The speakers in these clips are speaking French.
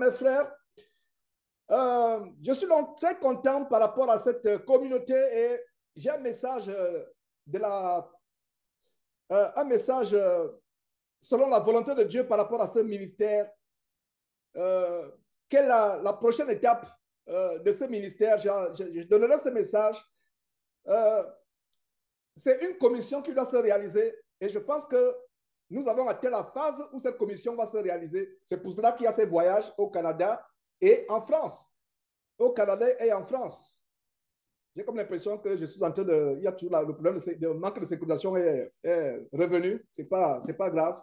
mes frères, je suis donc très content par rapport à cette communauté et j'ai un message un message selon la volonté de Dieu par rapport à ce ministère. Quelle est la prochaine étape de ce ministère? Je donnerai ce message. C'est une commission qui doit se réaliser et je pense que nous avons atteint la phase où cette commission va se réaliser. C'est pour cela qu'il y a ces voyages au Canada et en France. Au Canada et en France. J'ai comme l'impression que je suis en train de... Il y a toujours le problème de manque de sécurisation est revenu. C'est pas grave.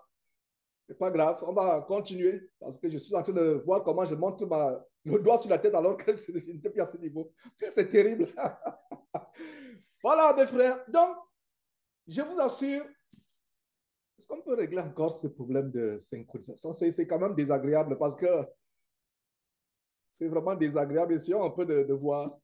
C'est pas grave. On va continuer parce que je suis en train de voir comment je montre le doigt sur la tête alors que je n'étais plus à ce niveau. C'est terrible. Voilà, mes frères. Donc, je vous assure, est-ce qu'on peut régler encore ce problème de synchronisation? C'est quand même désagréable parce que c'est vraiment désagréable. Essayons un peu de voir.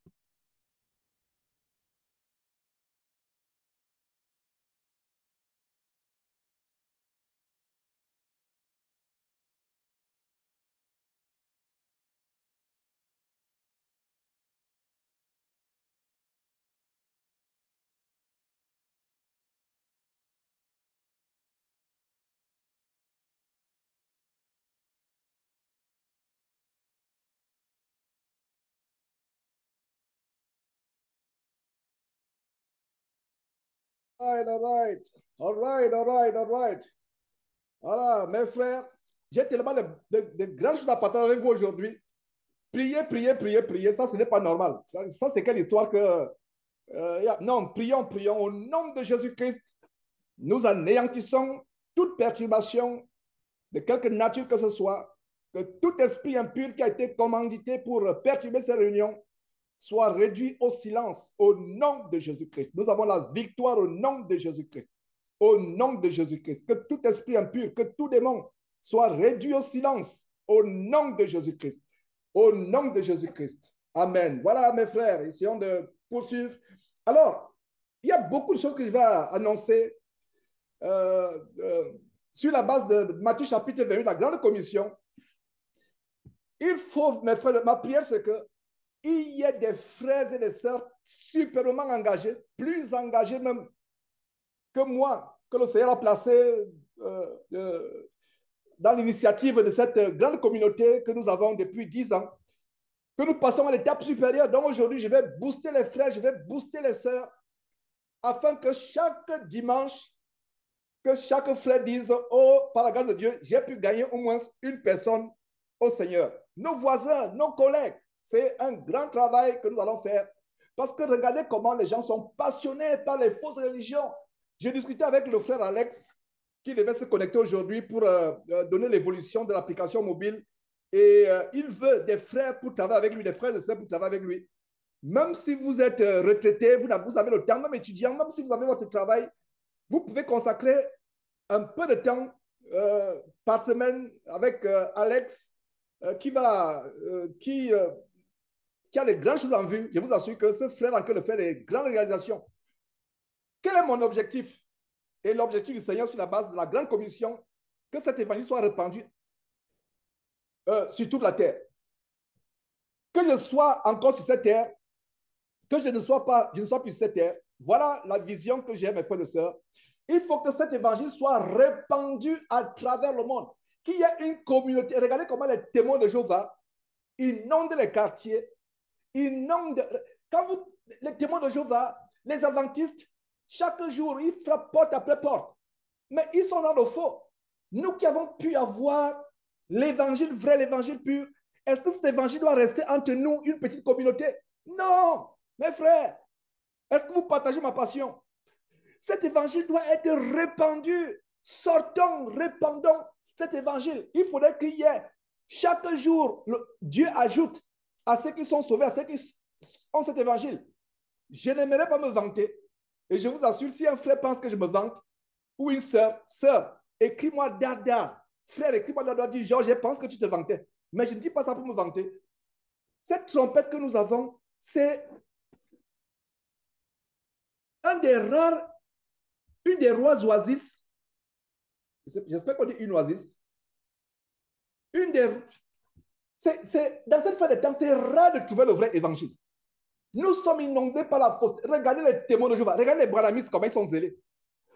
All right. All right, all right, all right. Voilà, mes frères, j'ai tellement de grandes choses à partager avec vous aujourd'hui. Priez, priez, priez, priez. Ça, ce n'est pas normal. Ça c'est quelle histoire que... non, prions, prions. Au nom de Jésus-Christ, nous anéantissons toute perturbation de quelque nature que ce soit, que tout esprit impur qui a été commandité pour perturber ces réunions soit réduit au silence au nom de Jésus-Christ. Nous avons la victoire au nom de Jésus-Christ. Au nom de Jésus-Christ. Que tout esprit impur, que tout démon soit réduit au silence au nom de Jésus-Christ. Au nom de Jésus-Christ. Amen. Voilà, mes frères, essayons de poursuivre. Alors, il y a beaucoup de choses que je vais annoncer sur la base de Matthieu chapitre 28, la grande commission. Il faut, mes frères, ma prière, c'est que il y a des frères et des sœurs superbement engagés, plus engagés même que moi, que le Seigneur a placé dans l'initiative de cette grande communauté que nous avons depuis 10 ans, que nous passons à l'étape supérieure. Donc aujourd'hui, je vais booster les frères, je vais booster les sœurs, afin que chaque dimanche, que chaque frère dise, oh, par la grâce de Dieu, j'ai pu gagner au moins une personne au Seigneur. Nos voisins, nos collègues, c'est un grand travail que nous allons faire. Parce que regardez comment les gens sont passionnés par les fausses religions. J'ai discuté avec le frère Alex, qui devait se connecter aujourd'hui pour donner l'évolution de l'application mobile. Et il veut des frères pour travailler avec lui, des frères et sœurs pour travailler avec lui. Même si vous êtes retraité, vous avez le temps, même étudiant, même si vous avez votre travail, vous pouvez consacrer un peu de temps par semaine avec Alex qui a des grandes choses en vue. Je vous assure que ce frère en train de faire des grandes réalisations. Quel est mon objectif? Et l'objectif du Seigneur sur la base de la grande commission, que cet évangile soit répandu sur toute la terre. Que je sois encore sur cette terre, que je ne sois plus sur cette terre. Voilà la vision que j'ai, mes frères et sœurs. Il faut que cet évangile soit répandu à travers le monde. Qu'il y ait une communauté. Regardez comment les témoins de Jéhovah inondent les quartiers. Les témoins de Jéhovah, les adventistes, chaque jour, ils frappent porte après porte. Mais ils sont dans le faux. Nous qui avons pu avoir l'évangile vrai, l'évangile pur, est-ce que cet évangile doit rester entre nous, une petite communauté? Non, mes frères. Est-ce que vous partagez ma passion? Cet évangile doit être répandu. Sortons, répandons cet évangile. Il faudrait qu'il y ait chaque jour, Dieu ajoute à ceux qui sont sauvés, à ceux qui ont cet évangile. Je n'aimerais pas me vanter. Et je vous assure, si un frère pense que je me vante, ou une sœur, écris-moi dada. Frère, écris-moi dada, dis, Georges, je pense que tu te vantais. Mais je ne dis pas ça pour me vanter. Cette trompette que nous avons, c'est une des rares oasis. J'espère qu'on dit une oasis. Dans cette fin de temps, c'est rare de trouver le vrai évangile. Nous sommes inondés par la fausse. Regardez les témoins de Jéhovah. Regardez les branamistes, comment ils sont zélés.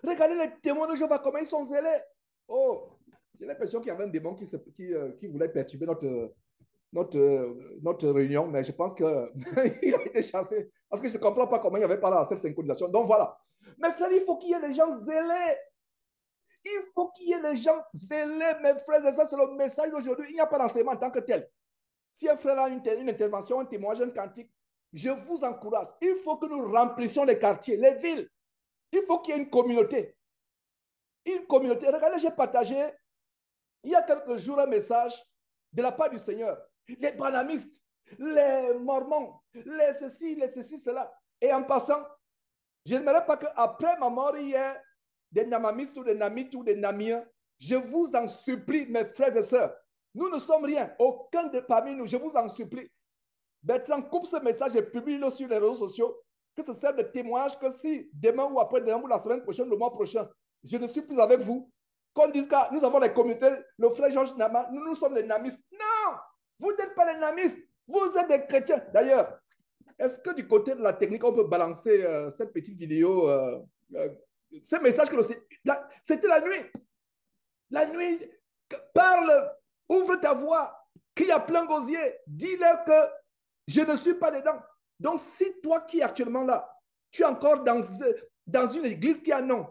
Regardez les témoins de Jéhovah, comment ils sont zélés. Oh, j'ai l'impression qu'il y avait un démon qui voulait perturber notre réunion, mais je pense qu'il a été chassé. Parce que je ne comprends pas comment il n'y avait pas là cette synchronisation. Donc voilà. Mais frère, il faut qu'il y ait des gens zélés. Il faut qu'il y ait des gens zélés, mes frères. Et ça, c'est le message d'aujourd'hui. Il n'y a pas d'enseignement en tant que tel. Si un frère a une intervention, un témoignage, un cantique, je vous encourage. Il faut que nous remplissions les quartiers, les villes. Il faut qu'il y ait une communauté. Une communauté. Regardez, j'ai partagé il y a quelques jours un message de la part du Seigneur. Les branamistes, les mormons, les ceci, cela. Et en passant, je n'aimerais pas qu'après ma mort, il y ait des namamistes ou des namites ou des namiens. Je vous en supplie, mes frères et sœurs. Nous ne sommes rien. Aucun de parmi nous. Je vous en supplie. Bertrand, coupe ce message et publie-le sur les réseaux sociaux. Que ce serve de témoignage que si demain ou après-demain ou la semaine prochaine, le mois prochain, je ne suis plus avec vous, qu'on dise que nous avons les communautés, le frère Georges Nama, nous sommes les namistes. Non, vous n'êtes pas les namistes, vous êtes des chrétiens. D'ailleurs, est-ce que du côté de la technique, on peut balancer cette petite vidéo, ce message que c'était la nuit. La nuit, parle, ouvre ta voix, crie à plein gosier, dis-leur que je ne suis pas dedans. Donc, si toi qui es actuellement là, tu es encore dans une église qui a non,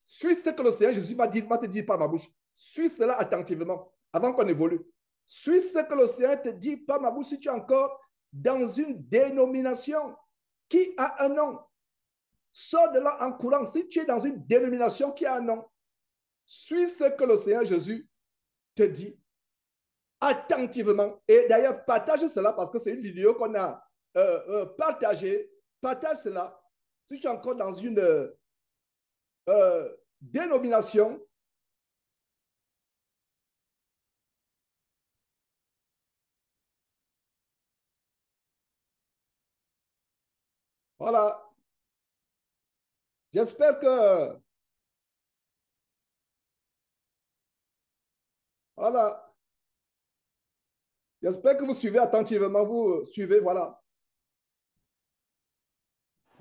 suis ce que le Seigneur Jésus va te dire par ma bouche. Suis cela attentivement avant qu'on évolue. Suis ce que le Seigneur te dit par ma bouche si tu es encore dans une dénomination qui a un nom. Sors de là en courant. Si tu es dans une dénomination qui a un nom, suis ce que le Seigneur Jésus te dit attentivement. Et d'ailleurs, partage cela parce que c'est une vidéo qu'on a partagée. Partage cela. Si tu es encore dans une dénomination, voilà. J'espère que, voilà. J'espère que vous suivez attentivement. Vous suivez, voilà.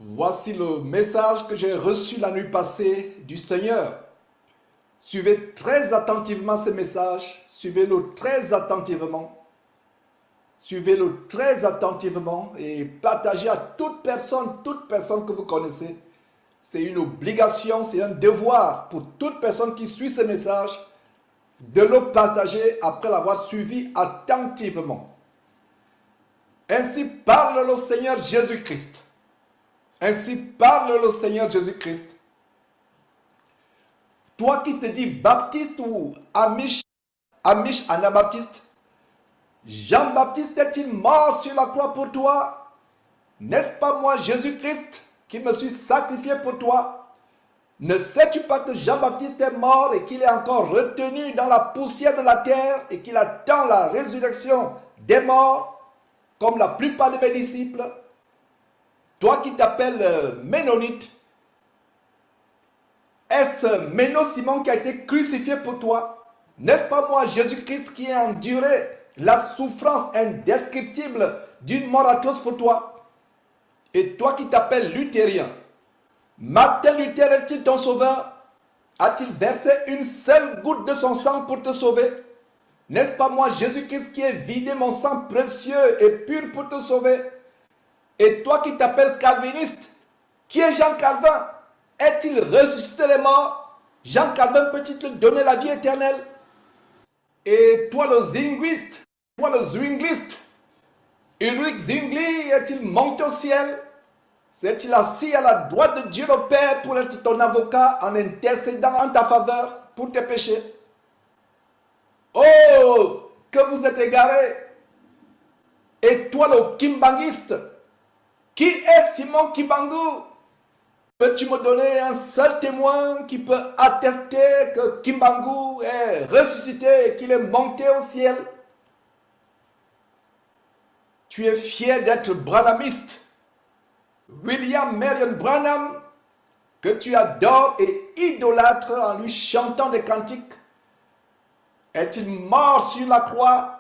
Voici le message que j'ai reçu la nuit passée du Seigneur. Suivez très attentivement ce message. Suivez-le très attentivement. Suivez-le très attentivement et partagez à toute personne que vous connaissez. C'est une obligation, c'est un devoir pour toute personne qui suit ce message de le partager après l'avoir suivi attentivement. Ainsi parle le Seigneur Jésus-Christ. Ainsi parle le Seigneur Jésus-Christ. Toi qui te dis baptiste ou Amish Anabaptiste, Jean-Baptiste est-il mort sur la croix pour toi? N'est-ce pas moi, Jésus-Christ, qui me suis sacrifié pour toi? Ne sais-tu pas que Jean-Baptiste est mort et qu'il est encore retenu dans la poussière de la terre et qu'il attend la résurrection des morts, comme la plupart de mes disciples? Toi qui t'appelles Ménonite, est-ce Méno Simon qui a été crucifié pour toi? N'est-ce pas moi, Jésus-Christ, qui a enduré la souffrance indescriptible d'une mort atroce pour toi? Et toi qui t'appelles luthérien, Martin Luther est-il ton sauveur? A-t-il versé une seule goutte de son sang pour te sauver? N'est-ce pas moi, Jésus-Christ, qui ai vidé mon sang précieux et pur pour te sauver? Et toi qui t'appelles calviniste, qui est Jean Calvin? Est-il ressuscité les morts? Jean Calvin peut-il te donner la vie éternelle? Et toi le zwingliste, Ulrich Zwingli est-il monté au ciel? S'est-il assis à la droite de Dieu le Père pour être ton avocat en intercédant en ta faveur pour tes péchés? Oh, que vous êtes égarés! Et toi le kimbangiste, qui est Simon Kimbangu? Peux-tu me donner un seul témoin qui peut attester que Kimbangu est ressuscité et qu'il est monté au ciel? Tu es fier d'être branhamiste. William Marion Branham, que tu adores et idolâtres en lui chantant des cantiques, est-il mort sur la croix?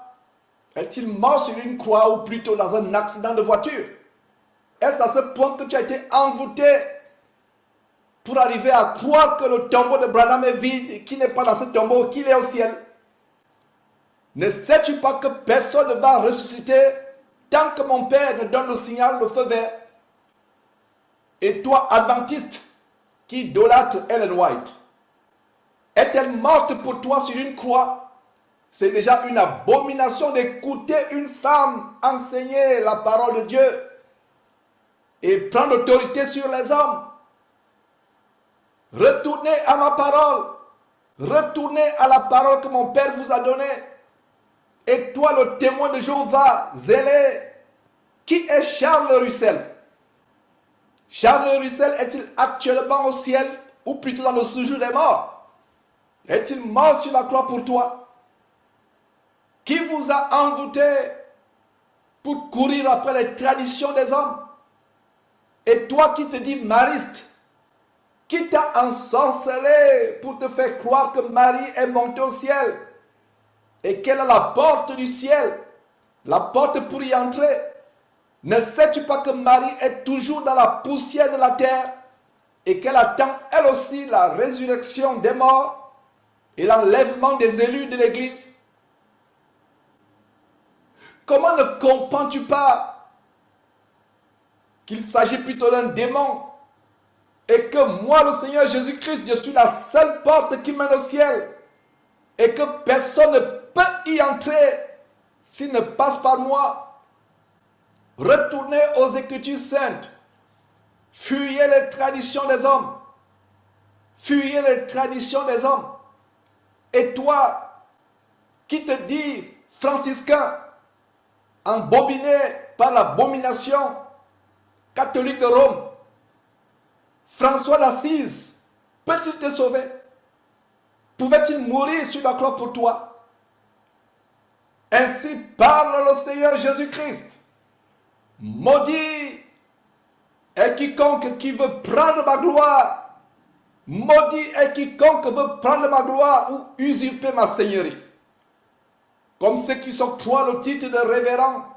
Est-il mort sur une croix ou plutôt dans un accident de voiture? Est-ce à ce point que tu as été envoûté pour arriver à croire que le tombeau de Branham est vide et qu'il n'est pas dans ce tombeau, qu'il est au ciel? Ne sais-tu pas que personne ne va ressusciter tant que mon Père ne donne le signal, le feu vert? Et toi, adventiste, qui idolâtre Ellen White, est-elle morte pour toi sur une croix? C'est déjà une abomination d'écouter une femme enseigner la parole de Dieu et prendre autorité sur les hommes. Retournez à ma parole. Retournez à la parole que mon Père vous a donnée. Et toi, le témoin de Jéhovah, zélé, qui est Charles Russell? Charles Russell est-il actuellement au ciel ou plutôt dans le séjour des morts? Est-il mort sur la croix pour toi? Qui vous a envoûté pour courir après les traditions des hommes? Et toi qui te dis mariste, qui t'a ensorcelé pour te faire croire que Marie est montée au ciel et qu'elle a la porte du ciel, la porte pour y entrer? Ne sais-tu pas que Marie est toujours dans la poussière de la terre et qu'elle attend elle aussi la résurrection des morts et l'enlèvement des élus de l'Église? Comment ne comprends-tu pas qu'il s'agit plutôt d'un démon et que moi, le Seigneur Jésus-Christ, je suis la seule porte qui mène au ciel et que personne ne peut y entrer s'il ne passe par moi? Retournez aux Écritures saintes. Fuyez les traditions des hommes. Fuyez les traditions des hommes. Et toi, qui te dis franciscain, embobiné par l'abomination catholique de Rome, François d'Assise, peut-il te sauver? Pouvait-il mourir sur la croix pour toi? Ainsi parle le Seigneur Jésus-Christ. Maudit est quiconque qui veut prendre ma gloire. Maudit est quiconque veut prendre ma gloire ou usurper ma seigneurie. Comme ceux qui s'octroient le titre de révérend,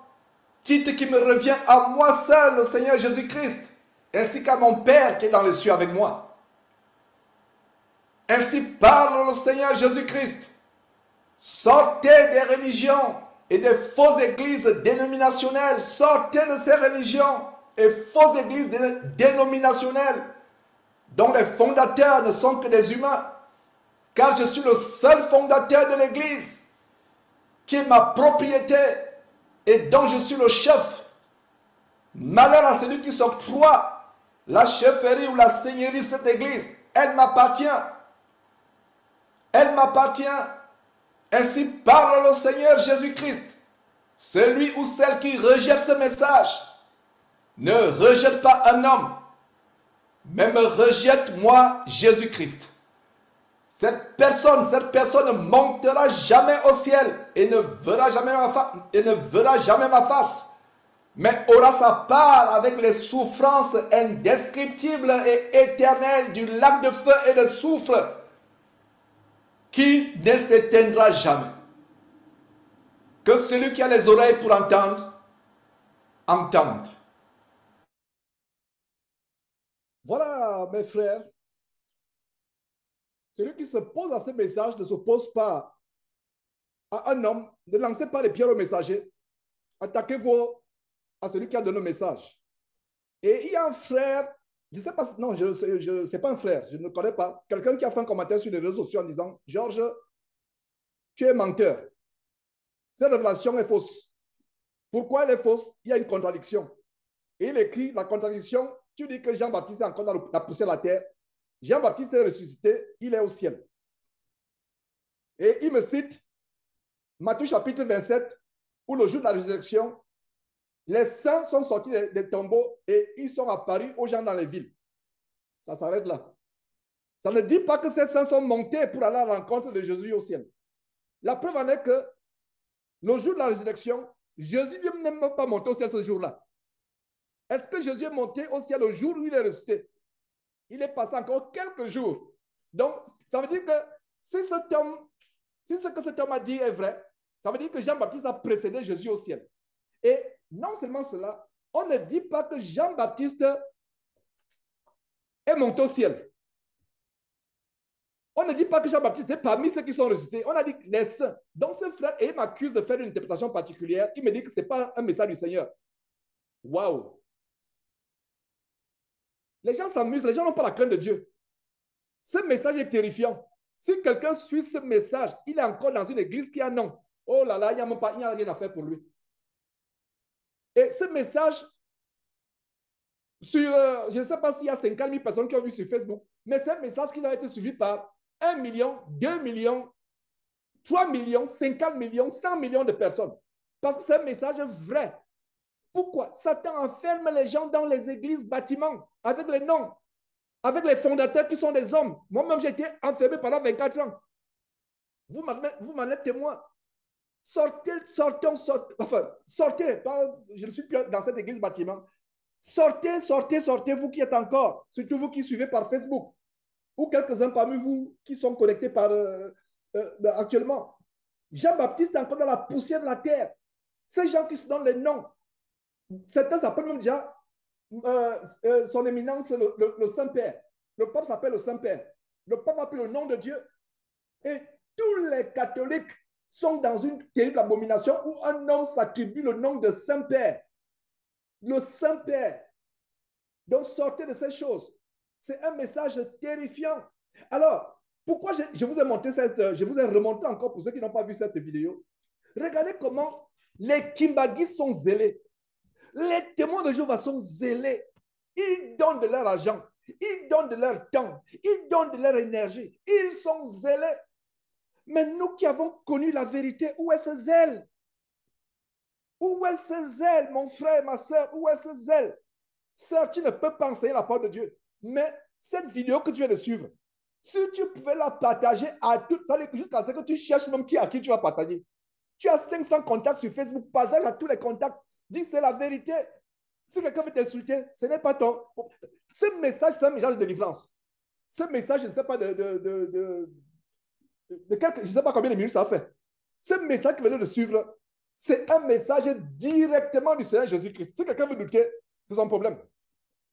titre qui me revient à moi seul, le Seigneur Jésus-Christ, ainsi qu'à mon Père qui est dans les cieux avec moi. Ainsi parle le Seigneur Jésus-Christ. Sortez des religions et des fausses églises dénominationnelles. Sortez de ces religions et fausses églises dénominationnelles dont les fondateurs ne sont que des humains. Car je suis le seul fondateur de l'église qui est ma propriété et dont je suis le chef. Malheur à celui qui s'octroie la chefferie ou la seigneurie de cette église. Elle m'appartient. Elle m'appartient. Ainsi parle le Seigneur Jésus-Christ. Celui ou celle qui rejette ce message ne rejette pas un homme, mais me rejette moi, Jésus-Christ. Cette personne ne montera jamais au ciel et ne verra jamais ma face, mais aura sa part avec les souffrances indescriptibles et éternelles du lac de feu et de soufre qui ne s'éteindra jamais. Que celui qui a les oreilles pour entendre, entende. Voilà, mes frères. Celui qui se pose à ce message ne s'oppose pas à un homme. Ne lancez pas les pierres au messager. Attaquez-vous à celui qui a donné le message. Et il y a un frère, je ne sais pas, non, je sais pas un frère, je ne connais pas, quelqu'un qui a fait un commentaire sur les réseaux sociaux en disant, Georges, tu es menteur. Cette révélation est fausse. Pourquoi elle est fausse? Il y a une contradiction. Et il écrit la contradiction. Tu dis que Jean-Baptiste est encore dans la poussière de la terre. Jean-Baptiste est ressuscité, il est au ciel. Et il me cite Matthieu chapitre 27, où le jour de la résurrection, les saints sont sortis des tombeaux et ils sont apparus aux gens dans les villes. Ça s'arrête là. Ça ne dit pas que ces saints sont montés pour aller à la rencontre de Jésus au ciel. La preuve en est que le jour de la résurrection, Jésus lui n'est même pas monté au ciel ce jour-là. Est-ce que Jésus est monté au ciel le jour où il est ressuscité? Il est passé encore quelques jours. Donc, ça veut dire que si ce que cet homme a dit est vrai, Ça veut dire que Jean-Baptiste a précédé Jésus au ciel. Et non seulement cela, on ne dit pas que Jean-Baptiste est monté au ciel. On ne dit pas que Jean-Baptiste est parmi ceux qui sont ressuscités. On a dit les saints. Donc ce frère, et il m'accuse de faire une interprétation particulière. Il me dit que ce n'est pas un message du Seigneur. Waouh! Les gens s'amusent, les gens n'ont pas la crainte de Dieu. Ce message est terrifiant. Si quelqu'un suit ce message, il est encore dans une église qui a non. Oh là là, il n'y a rien à faire pour lui. Et ce message, sur, je ne sais pas s'il y a 50 000 personnes qui ont vu sur Facebook, mais c'est un message qui a été suivi par 1 million, 2 millions, 3 millions, 50 millions, 100 millions de personnes. Parce que c'est un message vrai. Pourquoi? Satan enferme les gens dans les églises, bâtiments, avec les noms, avec les fondateurs qui sont des hommes. Moi-même, j'ai été enfermé pendant 24 ans. Vous m'en êtes témoin. Sortez, sortez. Je ne suis plus dans cette église bâtiment. Sortez, vous qui êtes encore, surtout vous qui suivez par Facebook, ou quelques-uns parmi vous qui sont connectés actuellement. Jean-Baptiste est encore dans la poussière de la terre. Ces gens qui se donnent les noms, certains s'appellent même déjà son éminence, le Saint-Père. Le pape s'appelle le Saint-Père. Le pape a pris le nom de Dieu. Et tous les catholiques sont dans une terrible abomination où un homme s'attribue le nom de Saint-Père. Le Saint-Père. Donc, sortez de ces choses. C'est un message terrifiant. Alors, pourquoi je vous ai montré je vous ai remonté encore pour ceux qui n'ont pas vu cette vidéo. Regardez comment les Kimbagis sont zélés. Les témoins de Jéhovah sont zélés. Ils donnent de leur argent. Ils donnent de leur temps. Ils donnent de leur énergie. Ils sont zélés. Mais nous qui avons connu la vérité, où est ce zèle? Où est ce zèle, mon frère, ma soeur? Où est ce zèle? Sœur, tu ne peux pas enseigner la parole de Dieu. Mais cette vidéo que tu viens de suivre, si tu pouvais la partager à tout, jusqu'à ce que tu cherches même à qui tu vas partager. Tu as 500 contacts sur Facebook, partage à tous les contacts. Dis c'est la vérité. Si quelqu'un veut t'insulter, ce n'est pas ton. Ce message, c'est un message de délivrance. Ce message, je ne sais pas je ne sais pas combien de minutes ça a fait. Ce message que vous venez de suivre, c'est un message directement du Seigneur Jésus-Christ. Si quelqu'un veut douter, c'est son problème.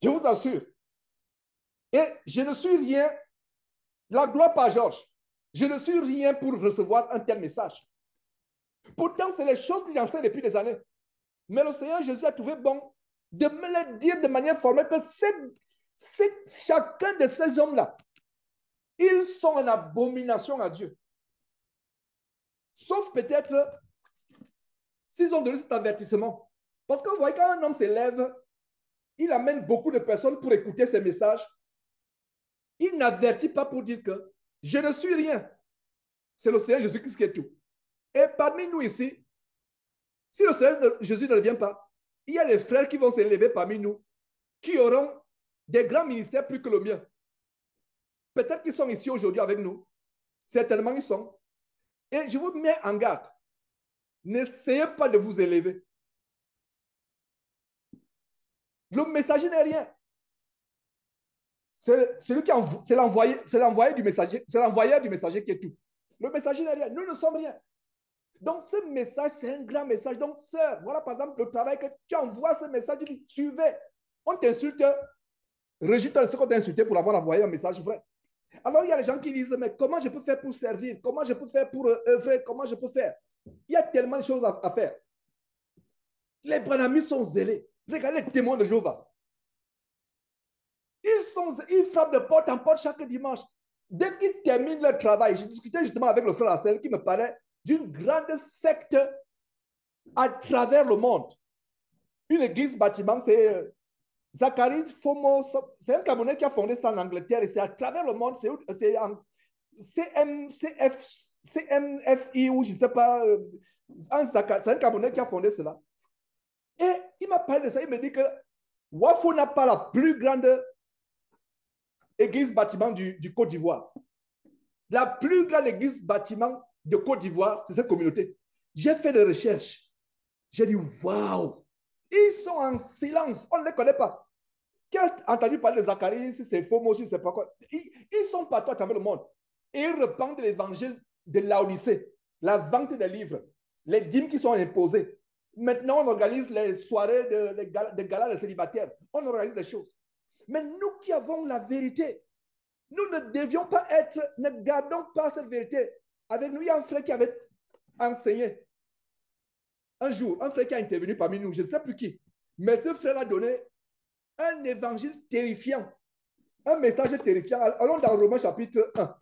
Je vous assure. Et je ne suis rien, la gloire par Georges, je ne suis rien pour recevoir un tel message. Pourtant, c'est les choses que j'enseigne depuis des années. Mais le Seigneur Jésus a trouvé bon de me le dire de manière formelle que chacun de ces hommes-là, ils sont en abomination à Dieu. Sauf peut-être s'ils ont donné cet avertissement. Parce que vous voyez, quand un homme s'élève, il amène beaucoup de personnes pour écouter ses messages. Il n'avertit pas pour dire que je ne suis rien. C'est le Seigneur Jésus-Christ qui est tout. Et parmi nous ici, si le Seigneur Jésus ne revient pas, il y a les frères qui vont s'élever parmi nous, qui auront des grands ministères plus que le mien. Peut-être qu'ils sont ici aujourd'hui avec nous. Certainement, ils sont. Et je vous mets en garde. N'essayez pas de vous élever. Le messager n'est rien. C'est l'envoyé du messager, c'est l'envoyeur du messager qui est tout. Le messager n'est rien. Nous ne sommes rien. Donc, ce message, c'est un grand message. Donc, sœur, voilà par exemple le travail que tu envoies ce message, tu dis, suivez. On t'insulte, résultat de ce qu'on t'a insulté pour avoir envoyé un message vrai. Alors, il y a des gens qui disent, mais comment je peux faire pour servir? Comment je peux faire pour œuvrer? Comment je peux faire? Il y a tellement de choses à faire. Les Branhamis sont zélés. Regardez les témoins de Jéhovah. Ils frappent de porte en porte chaque dimanche. Dès qu'ils terminent leur travail, j'ai discuté justement avec le frère Assel qui me parlait d'une grande secte à travers le monde. Une église bâtiment, c'est Zachary Fomo, c'est un Camerounais qui a fondé ça en Angleterre et c'est à travers le monde, c'est en CMFI ou je ne sais pas, c'est un Camerounais qui a fondé cela. Et il m'a parlé de ça, il me dit que Wafo n'a pas la plus grande église bâtiment du Côte d'Ivoire. La plus grande église bâtiment de Côte d'Ivoire, c'est cette communauté. J'ai fait des recherches. J'ai dit, waouh, ils sont en silence, on ne les connaît pas. Qui a entendu parler de Zacharie, si c'est faux, moi aussi, c'est pas quoi. Ils sont partout à travers le monde. Et ils répandent l'évangile de Laodicée, la vente des livres. les dîmes qui sont imposées. Maintenant, on organise les soirées de galas de célibataires. On organise des choses. Mais nous qui avons la vérité, nous ne devions pas être, ne gardons pas cette vérité. Avec nous, il y a un frère qui avait enseigné un jour, un frère qui a intervenu parmi nous, je ne sais plus qui, mais ce frère a donné un évangile terrifiant, un message terrifiant. Allons dans Romains chapitre 1.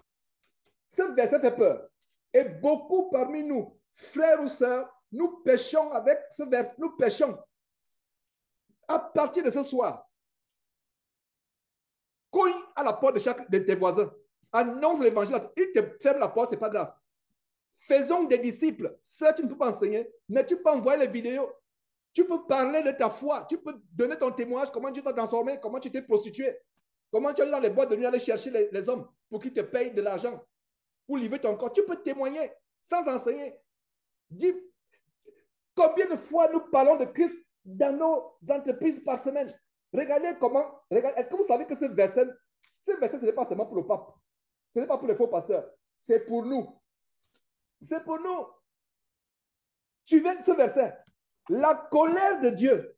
Ce verset fait peur. Et beaucoup parmi nous, frères ou sœurs, nous péchons avec ce verset, nous péchons. À partir de ce soir, cogne à la porte de chaque de tes voisins, annonce l'évangile, il te ferme la porte, ce n'est pas grave. Faisons des disciples. Certes, tu ne peux pas enseigner, mais tu peux envoyer les vidéos. Tu peux parler de ta foi. Tu peux donner ton témoignage, comment tu t'es transformé, comment tu t'es prostitué, comment tu es allé dans les boîtes de nuit aller chercher les hommes pour qu'ils te payent de l'argent, pour livrer ton corps. Tu peux témoigner sans enseigner. Dis, combien de fois nous parlons de Christ dans nos entreprises par semaine? Regardez comment, est-ce que vous savez que ce verset, ce n'est pas seulement pour le pape. Ce n'est pas pour les faux pasteurs. C'est pour nous. C'est pour nous. Suivez ce verset. La colère de Dieu.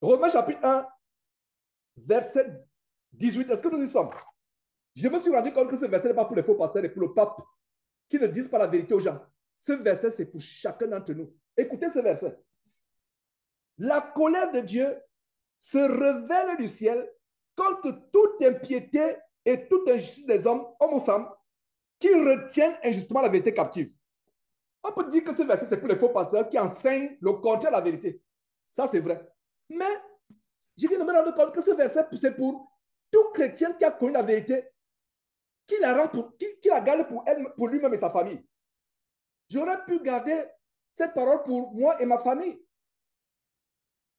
Romains chapitre 1, verset 18. Est-ce que nous y sommes? Je me suis rendu compte que ce verset n'est pas pour les faux pasteurs et pour le pape qui ne disent pas la vérité aux gens. Ce verset, c'est pour chacun d'entre nous. Écoutez ce verset. La colère de Dieu se révèle du ciel contre toute impiété et toute injustice des hommes ou femmes, qui retiennent injustement la vérité captive. On peut dire que ce verset, c'est pour les faux pasteurs qui enseignent le contraire de la vérité. Ça, c'est vrai. Mais je viens de me rendre compte que ce verset, c'est pour tout chrétien qui a connu la vérité, qui la garde pour lui-même et sa famille. J'aurais pu garder cette parole pour moi et ma famille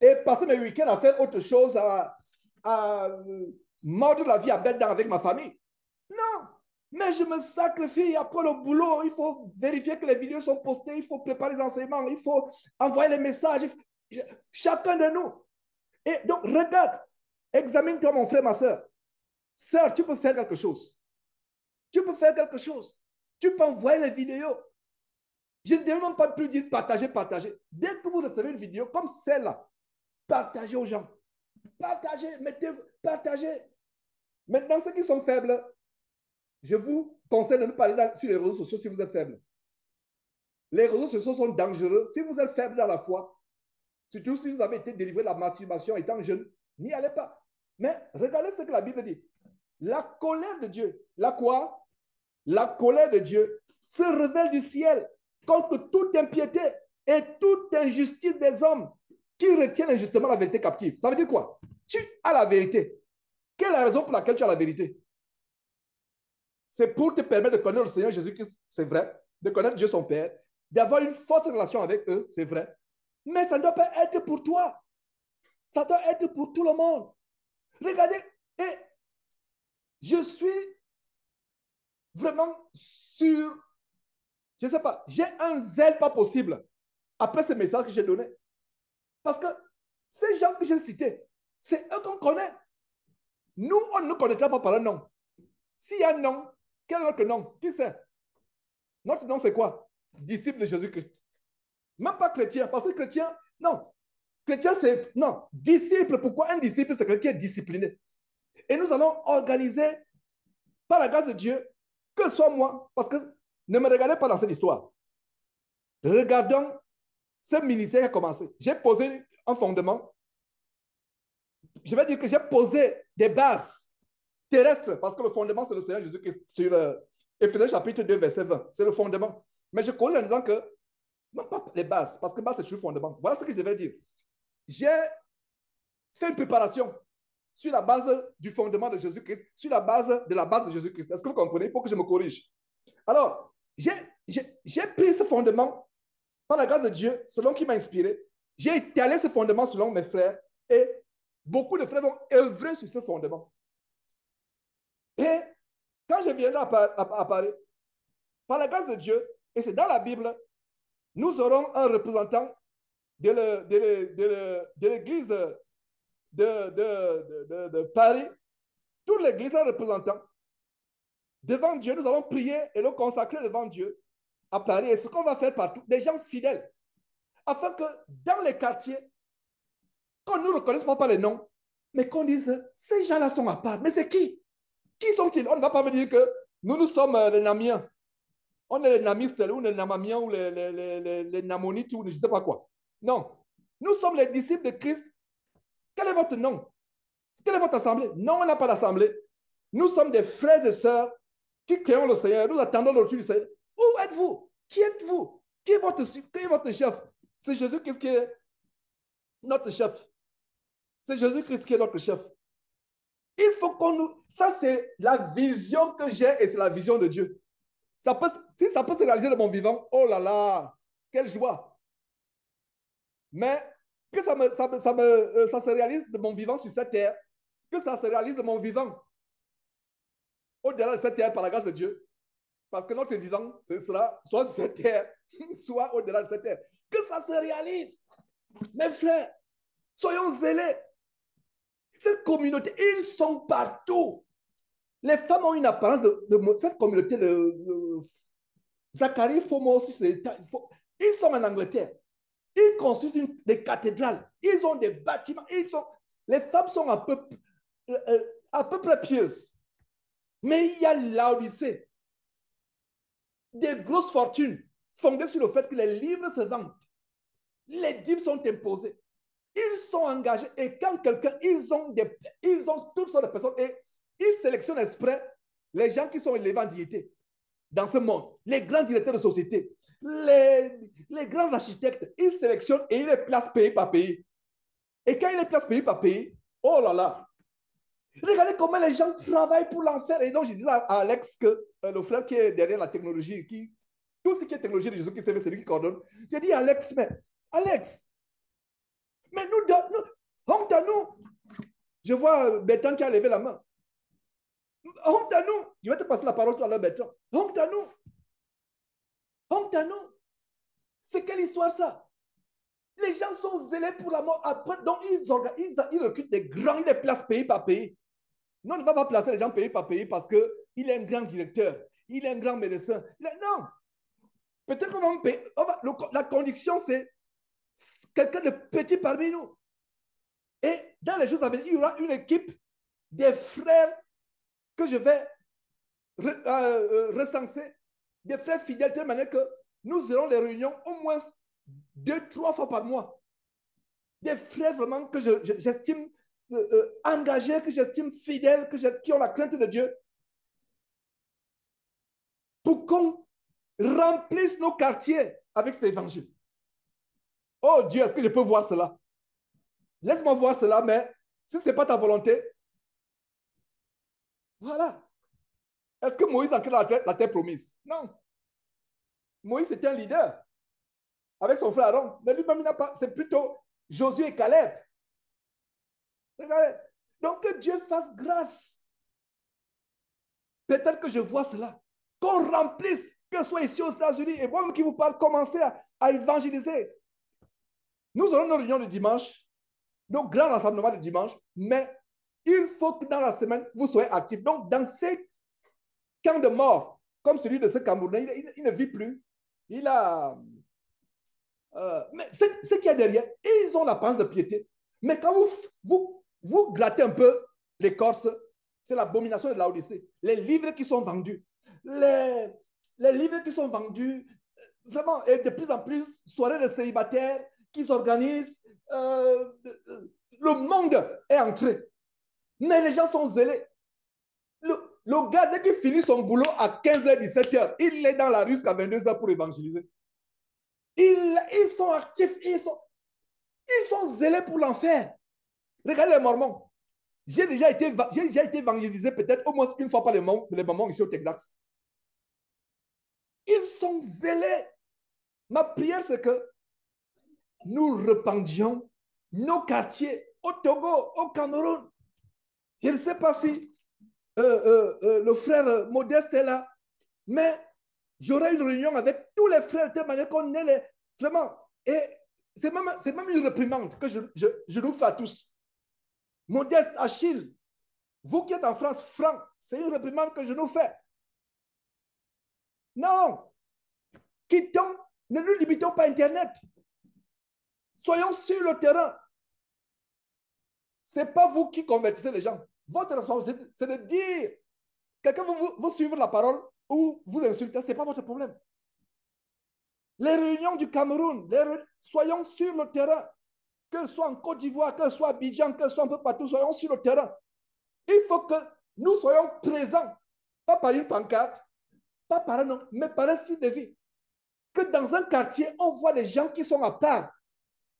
et passer mes week-ends à faire autre chose, à mordre la vie à bête avec ma famille. Non, mais je me sacrifie après le boulot. Il faut vérifier que les vidéos sont postées, il faut préparer les enseignements, il faut envoyer les messages. Chacun de nous. Et donc, regarde, examine-toi, mon frère, ma soeur. Sœur, tu peux faire quelque chose. Tu peux faire quelque chose. Tu peux envoyer les vidéos. Je ne devrais même pas plus dire partager, partager. Dès que vous recevez une vidéo comme celle-là, partagez aux gens. Partagez, partagez. Maintenant, ceux qui sont faibles, je vous conseille de ne pas aller sur les réseaux sociaux si vous êtes faible. Les réseaux sociaux sont dangereux. Si vous êtes faible dans la foi, surtout si vous avez été délivré de la masturbation étant jeune, n'y allez pas. Mais regardez ce que la Bible dit. La colère de Dieu, la quoi? La colère de Dieu se révèle du ciel contre toute impiété et toute injustice des hommes qui retiennent injustement la vérité captive. Ça veut dire quoi? Tu as la vérité. Quelle est la raison pour laquelle tu as la vérité? C'est pour te permettre de connaître le Seigneur Jésus-Christ, c'est vrai, de connaître Dieu son Père, d'avoir une forte relation avec eux, c'est vrai. Mais ça ne doit pas être pour toi. Ça doit être pour tout le monde. Regardez, et je suis vraiment sûr, je ne sais pas, j'ai un zèle pas possible après ce message que j'ai donné. Parce que ces gens que j'ai cités, c'est eux qu'on connaît. Nous, on ne connaîtra pas par un nom. S'il y a un nom, quel est notre nom? Qui c'est? Notre nom, c'est quoi? Disciple de Jésus-Christ. Même pas chrétien, parce que chrétien, non. Chrétien, c'est, non. Disciple, pourquoi un disciple, c'est quelqu'un qui est discipliné. Et nous allons organiser, par la grâce de Dieu, que ce soit moi, parce que ne me regardez pas dans cette histoire. Regardons ce ministère qui a commencé. J'ai posé un fondement. Je vais dire que j'ai posé des bases terrestres, parce que le fondement, c'est le Seigneur Jésus-Christ sur Éphésiens chapitre 2, verset 20. C'est le fondement. Mais je connais en disant que, non pas les bases, parce que base, c'est sur le fondement. Voilà ce que je devais dire. J'ai fait une préparation sur la base du fondement de Jésus-Christ, sur la base de Jésus-Christ. Est-ce que vous comprenez? Il faut que je me corrige. Alors, j'ai pris ce fondement par la grâce de Dieu, selon qui m'a inspiré. J'ai étalé ce fondement selon mes frères et beaucoup de frères vont œuvrer sur ce fondement. Et quand je viendrai à Paris, par la grâce de Dieu, et c'est dans la Bible, nous aurons un représentant de l'église de Paris. Toute l'église a un représentant. Devant Dieu, nous allons prier et le consacrer devant Dieu. à Paris, et ce qu'on va faire partout, des gens fidèles, afin que dans les quartiers, qu'on ne nous reconnaisse pas par les noms, mais qu'on dise, ces gens-là sont à part. Mais c'est qui? Qui sont-ils? On ne va pas me dire que nous sommes les Namiens. On est les Namistes, ou les Namamiens, ou les Namonites, ou je ne sais pas quoi. Non. Nous sommes les disciples de Christ. Quel est votre nom? Quelle est votre assemblée? Non, on n'a pas d'assemblée. Nous sommes des frères et sœurs qui créons le Seigneur. Nous attendons le retour du Seigneur. Où êtes-vous? Qui êtes-vous? Qui est votre chef? C'est Jésus-Christ qui est notre chef. C'est Jésus-Christ qui est notre chef. Il faut qu'on nous... Ça, c'est la vision que j'ai et c'est la vision de Dieu. Si ça peut se réaliser de mon vivant, oh là là, quelle joie. Mais que ça se réalise de mon vivant sur cette terre, que ça se réalise de mon vivant au-delà de cette terre par la grâce de Dieu. Parce que notre vivant, ce sera soit sur cette terre, soit au-delà de cette terre. Que ça se réalise. Mes frères, soyons zélés. Cette communauté, ils sont partout. Les femmes ont une apparence de cette communauté. Zacharie, Fomo aussi, ils sont en Angleterre. Ils construisent des cathédrales. Ils ont des bâtiments. Les femmes sont à peu près pieuses. Mais il y a l'Odyssée. Des grosses fortunes fondées sur le fait que les livres se vendent. Les dîmes sont imposées. Ils sont engagés. Et quand quelqu'un, ils ont toutes sortes de personnes et ils sélectionnent exprès les gens qui sont élevés en dignité dans ce monde. Les grands directeurs de société, les grands architectes, ils sélectionnent et ils les placent pays par pays. Et quand ils les placent pays par pays, oh là là, regardez comment les gens travaillent pour l'enfer. Et donc, je disais à Alex que le frère qui est derrière la technologie, tout ce qui est technologie de Jésus qui c'est lui qui coordonne. J'ai dit à Alex, mais Alex, mais honte à nous. Je vois Bertrand qui a levé la main. Honte à nous. Je vais te passer la parole tout à l'heure, Bertrand. Honte à nous. Honte à nous. C'est quelle histoire ça? Les gens sont zélés pour la mort. Après, donc, ils recrutent des grands, ils les placent pays par pays. Non, on ne va pas placer les gens pays par pays parce qu'il est un grand directeur, il est un grand médecin. Non. Peut-être qu'on va me payer. La condition, c'est quelqu'un de petit parmi nous. Et dans les jours à venir, il y aura une équipe des frères que je vais recenser, des frères fidèles, de telle manière que nous aurons les réunions au moins 2-3 fois par mois. Des frères vraiment que j'estime engagés, que j'estime fidèles, qui ont la crainte de Dieu, pour qu'on remplisse nos quartiers avec cet évangile. Oh Dieu, est-ce que je peux voir cela? Laisse-moi voir cela, mais si ce n'est pas ta volonté, voilà. Est-ce que Moïse a créé la terre promise? Non. Moïse était un leader avec son frère Aaron. Mais lui-même, c'est plutôt Josué et Caleb. Regardez. Donc, que Dieu fasse grâce. Peut-être que je vois cela. Qu'on remplisse, que ce soit ici aux États-Unis, et moi qui vous parle, commencer à évangéliser. Nous aurons nos réunions de dimanche, nos grands rassemblements de dimanche, mais il faut que dans la semaine, vous soyez actifs. Donc, dans ces camps de mort, comme celui de ce Camerounais, il ne vit plus. Il a... mais ce qu'il y a derrière, ils ont l'apparence de piété. Mais quand vous grattez un peu l'écorce, c'est l'abomination de l'Odyssée. Les livres qui sont vendus, les livres qui sont vendus, vraiment, et de plus en plus, soirées de célibataires qui s'organisent, le monde est entré. Mais les gens sont zélés. Le gars, dès qu'il finit son boulot à 15h, 17h, il est dans la rue jusqu'à 22h pour évangéliser. Ils sont actifs, ils sont zélés pour l'enfer. Regardez les Mormons. J'ai déjà été évangélisé peut-être au moins une fois par les Mormons ici au Texas. Ils sont zélés. Ma prière, c'est que nous rependions nos quartiers au Togo, au Cameroun. Je ne sais pas si le frère Modeste est là, mais j'aurai une réunion avec tous les frères de telle manière qu'on est vraiment. Et c'est même une réprimande que je nous fais à tous. Modeste, Achille, vous qui êtes en France, Franck, c'est une réprimande que je nous fais. Non, quittons, ne nous limitons pas à Internet. Soyons sur le terrain. Ce n'est pas vous qui convertissez les gens. Votre responsabilité, c'est de dire, quelqu'un vous suivre la parole ou vous insulter, ce n'est pas votre problème. Les réunions du Cameroun, soyons sur le terrain, que ce soit en Côte d'Ivoire, que ce soit à Abidjan, que ce soit un peu partout, soyons sur le terrain. Il faut que nous soyons présents, pas par une pancarte, pas par un nom, mais par un site de vie. Que dans un quartier, on voit des gens qui sont à part,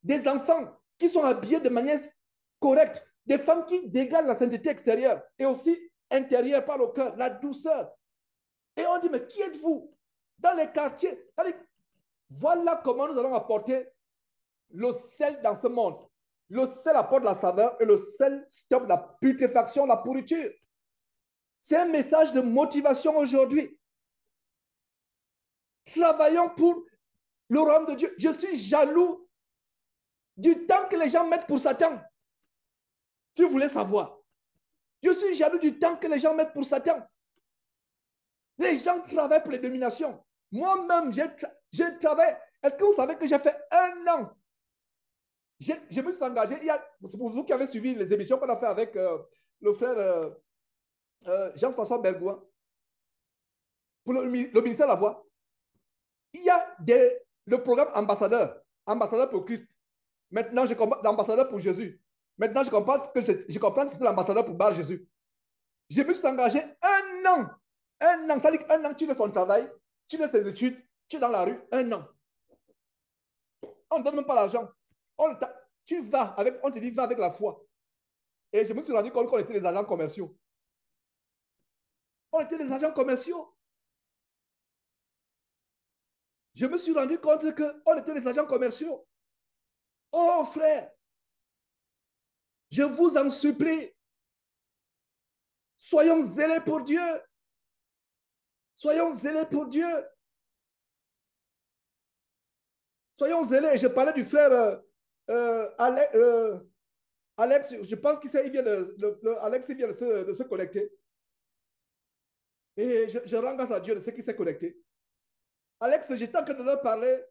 des enfants qui sont habillés de manière correcte, des femmes qui dégagent la sainteté extérieure et aussi intérieure par le cœur, la douceur. Et on dit, mais qui êtes-vous? Dans les quartiers, voilà comment nous allons apporter le sel dans ce monde. Le sel apporte la saveur et le sel stoppe la putréfaction, la pourriture. C'est un message de motivation aujourd'hui. Travaillons pour le royaume de Dieu. Je suis jaloux du temps que les gens mettent pour Satan. Si vous voulez savoir. Je suis jaloux du temps que les gens mettent pour Satan. Les gens travaillent pour les dominations. Moi-même, j'ai travaillé. Est-ce que vous savez que j'ai fait 1 an? Je me suis engagé. C'est pour vous qui avez suivi les émissions qu'on a fait avec le frère Jean-François Bergoua pour le ministère de la Voix. Il y a le programme ambassadeur pour Christ. Maintenant, je comprends l'ambassadeur pour Jésus. Maintenant, je comprends que c'est l'ambassadeur pour Bar Jésus. Je me suis engagé 1 an. 1 an, ça dit qu'1 an, tu laisses ton travail, tu laisses tes études, tu es dans la rue, 1 an. On ne donne même pas l'argent. On te dit, va avec la foi. Et je me suis rendu compte qu'on était des agents commerciaux. On était des agents commerciaux. Je me suis rendu compte qu'on était des agents commerciaux. Oh frère, je vous en supplie, soyons zélés pour Dieu. Soyons zélés pour Dieu. Soyons zélés. Je parlais du frère Alex, je pense qu'il vient Alex vient de se connecter. Et je rends grâce à Dieu de ce qui s'est connecté. Alex, j'étais en train de leur parler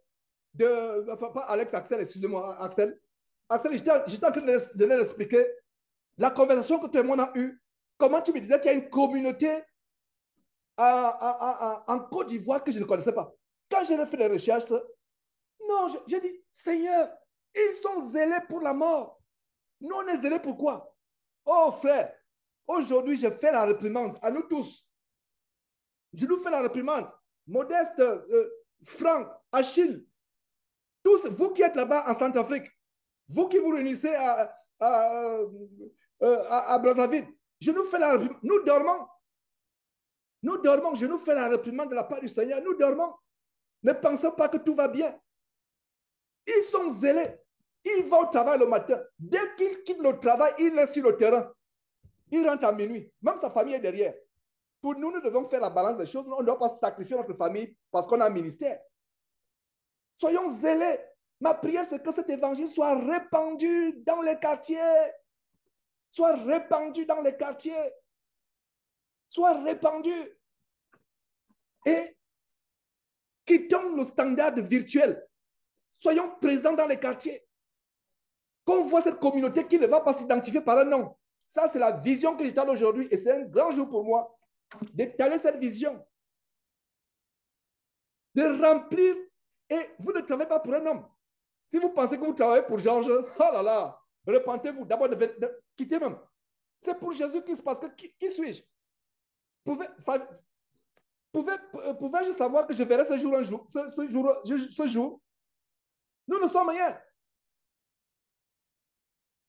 enfin pas Alex, Axel, excusez-moi, Axel. Axel, j'étais en train de leur expliquer la conversation que tout le monde a eue. Comment tu me disais qu'il y a une communauté en Côte d'Ivoire que je ne connaissais pas. Quand j'ai fait les recherches, non, j'ai dit, Seigneur, ils sont zélés pour la mort. Nous, on est zélés pour quoi? Oh frère, aujourd'hui, je fais la réprimande à nous tous. Je nous fais la réprimande. Modeste, Franck, Achille, tous vous qui êtes là-bas en Centrafrique, vous qui vous réunissez à Brazzaville, je nous fais la réprimande. Nous dormons. Nous dormons, je nous fais la réprimande de la part du Seigneur. Nous dormons. Ne pensons pas que tout va bien. Ils sont zélés. Ils vont au travail le matin. Dès qu'ils quittent le travail, ils restent sur le terrain. Ils rentrent à minuit. Même sa famille est derrière. Pour nous, nous devons faire la balance des choses. On ne doit pas sacrifier notre famille parce qu'on a un ministère. Soyons zélés. Ma prière, c'est que cet évangile soit répandu dans les quartiers. Soit répandu dans les quartiers. Soit répandu. Et quittons le standard virtuel. Soyons présents dans les quartiers. Qu'on voit cette communauté qui ne va pas s'identifier par un nom. Ça, c'est la vision que j'étale aujourd'hui. Et c'est un grand jour pour moi d'étaler cette vision. De remplir. Et vous ne travaillez pas pour un homme. Si vous pensez que vous travaillez pour Georges, oh là là, repentez-vous. D'abord, quittez même. C'est pour Jésus-Christ parce que qui suis-je? Pouvais-je savoir que je verrai ce jour? Nous ne sommes rien.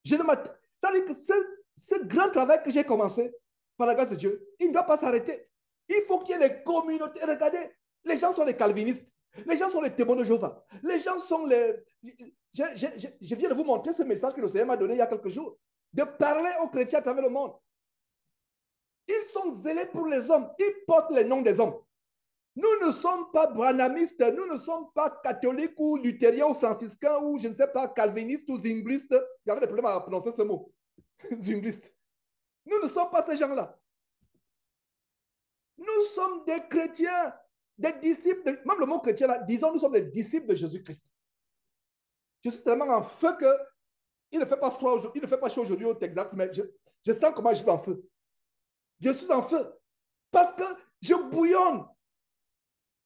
Ça veut dire que ce grand travail que j'ai commencé par la grâce de Dieu, il ne doit pas s'arrêter. Il faut qu'il y ait des communautés. Regardez, les gens sont les calvinistes. Les gens sont les témoins de Jéhovah. Les gens sont les... Je viens de vous montrer ce message que le Seigneur m'a donné il y a quelques jours. De parler aux chrétiens à travers le monde. Ils sont zélés pour les hommes. Ils portent les noms des hommes. Nous ne sommes pas branhamistes, nous ne sommes pas catholiques ou luthériens ou franciscains ou je ne sais pas, calvinistes ou zinglistes. J'avais des problèmes à prononcer ce mot. Zinglistes. Nous ne sommes pas ces gens-là. Nous sommes des chrétiens Des disciples, même le mot chrétien, là, disons, nous sommes des disciples de Jésus-Christ. Je suis tellement en feu que il ne fait pas froid aujourd'hui, il ne fait pas chaud aujourd'hui au Texas, mais je sens comment je suis en feu. Je suis en feu parce que je bouillonne.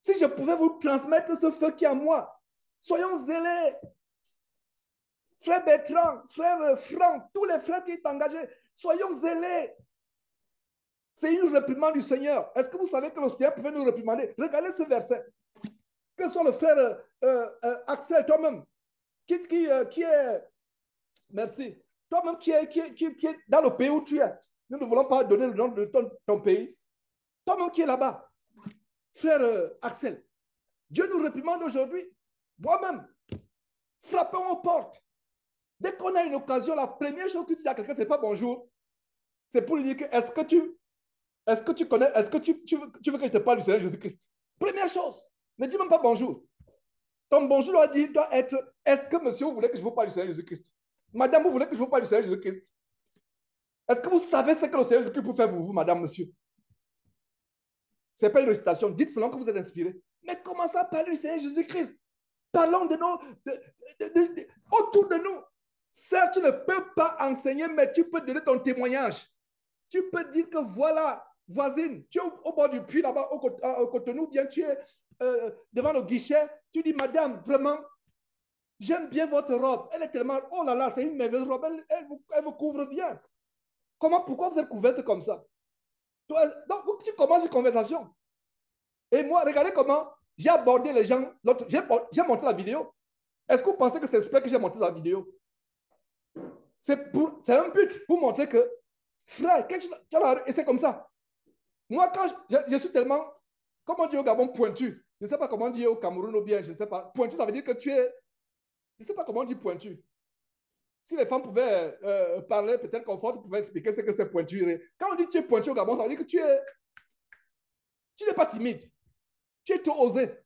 Si je pouvais vous transmettre ce feu qui est en moi, soyons zélés. Frère Bertrand, frère Franck, tous les frères qui sont engagés, soyons zélés. C'est une réprimande du Seigneur. Est-ce que vous savez que le Seigneur pouvait nous réprimander? Regardez ce verset. Que soit le frère Axel, toi-même, qui est, merci, toi-même qui est dans le pays où tu es. Nous ne voulons pas donner le nom de ton pays. Toi-même qui est là-bas, frère Axel, Dieu nous réprimande aujourd'hui. Moi-même, frappons aux portes. Dès qu'on a une occasion, la première chose que tu dis à quelqu'un, ce n'est pas bonjour. C'est pour lui dire que est-ce que tu connais, est-ce que tu veux que je te parle du Seigneur Jésus-Christ? Première chose, ne dis même pas bonjour. Ton bonjour doit être, est-ce que monsieur, vous voulez que je vous parle du Seigneur Jésus-Christ? Madame, vous voulez que je vous parle du Seigneur Jésus-Christ? Est-ce que vous savez ce que le Seigneur Jésus-Christ peut faire pour vous, madame, monsieur? Ce n'est pas une récitation. Dites selon que vous êtes inspiré. Mais commencez à parler du Seigneur Jésus-Christ. Parlons de nous, autour de nous. Certes, tu ne peux pas enseigner, mais tu peux donner ton témoignage. Tu peux dire que voilà, voisine, tu es au bord du puits là-bas, au Cotonou, bien tu es devant le guichet. Tu dis, madame, vraiment, j'aime bien votre robe. Elle est tellement, oh là là, c'est une merveilleuse robe. Elle vous couvre bien. Pourquoi vous êtes couverte comme ça? Donc, tu commences une conversation. Et moi, regardez comment j'ai abordé les gens. J'ai monté la vidéo. Est-ce que vous pensez que c'est exprès que j'ai monté la vidéo? C'est un but pour montrer que, frère, et c'est comme ça. Moi, quand je suis tellement, comment dire au Gabon, pointu. Je ne sais pas comment dire au Cameroun ou bien, je ne sais pas. Pointu, ça veut dire que tu es, je ne sais pas comment dire pointu. Si les femmes pouvaient parler, peut-être qu'on pouvait expliquer ce que c'est pointu. Quand on dit que tu es pointu au Gabon, ça veut dire que tu n'es pas timide. Tu es trop osé.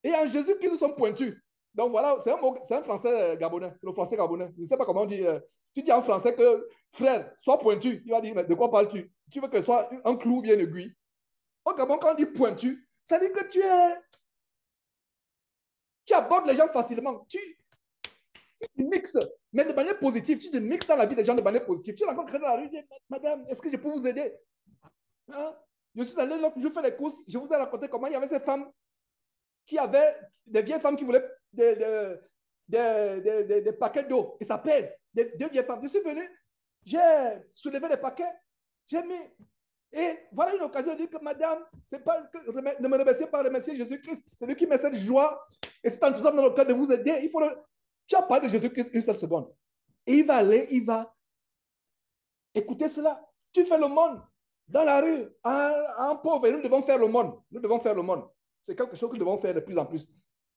Et en Jésus qui nous sommes pointus. Donc voilà, c'est un français gabonais. C'est le français gabonais. Je ne sais pas comment on dit. Tu dis en français que frère, sois pointu. Il va dire, de quoi parles-tu? Tu veux que ce soit un clou bien aiguille. Au Gabon, quand on dit pointu, ça veut dire que tu abordes les gens facilement. Tu mixes, mais de manière positive. Tu te mixes dans la vie des gens de manière positive. Tu rencontres quelqu'un dans la rue, tu dis, madame, est-ce que je peux vous aider? Hein? Je suis allé l'autre jour faire les courses. Je vous ai raconté comment il y avait ces femmes qui avaient des vieilles femmes qui voulaient des paquets d'eau. Et ça pèse. Deux vieilles femmes. Je suis venu, j'ai soulevé des paquets, j'ai mis. Et voilà une occasion de dire que madame, ne me remerciez pas, remercier Jésus-Christ. C'est lui qui met cette joie et cet enthousiasme dans le cœur de vous aider. Tu as parlé de Jésus-Christ une seule seconde. Et il va écouter cela. Tu fais le monde dans la rue à un pauvre. Et nous devons faire le monde. Nous devons faire le monde. C'est quelque chose que nous devons faire de plus en plus.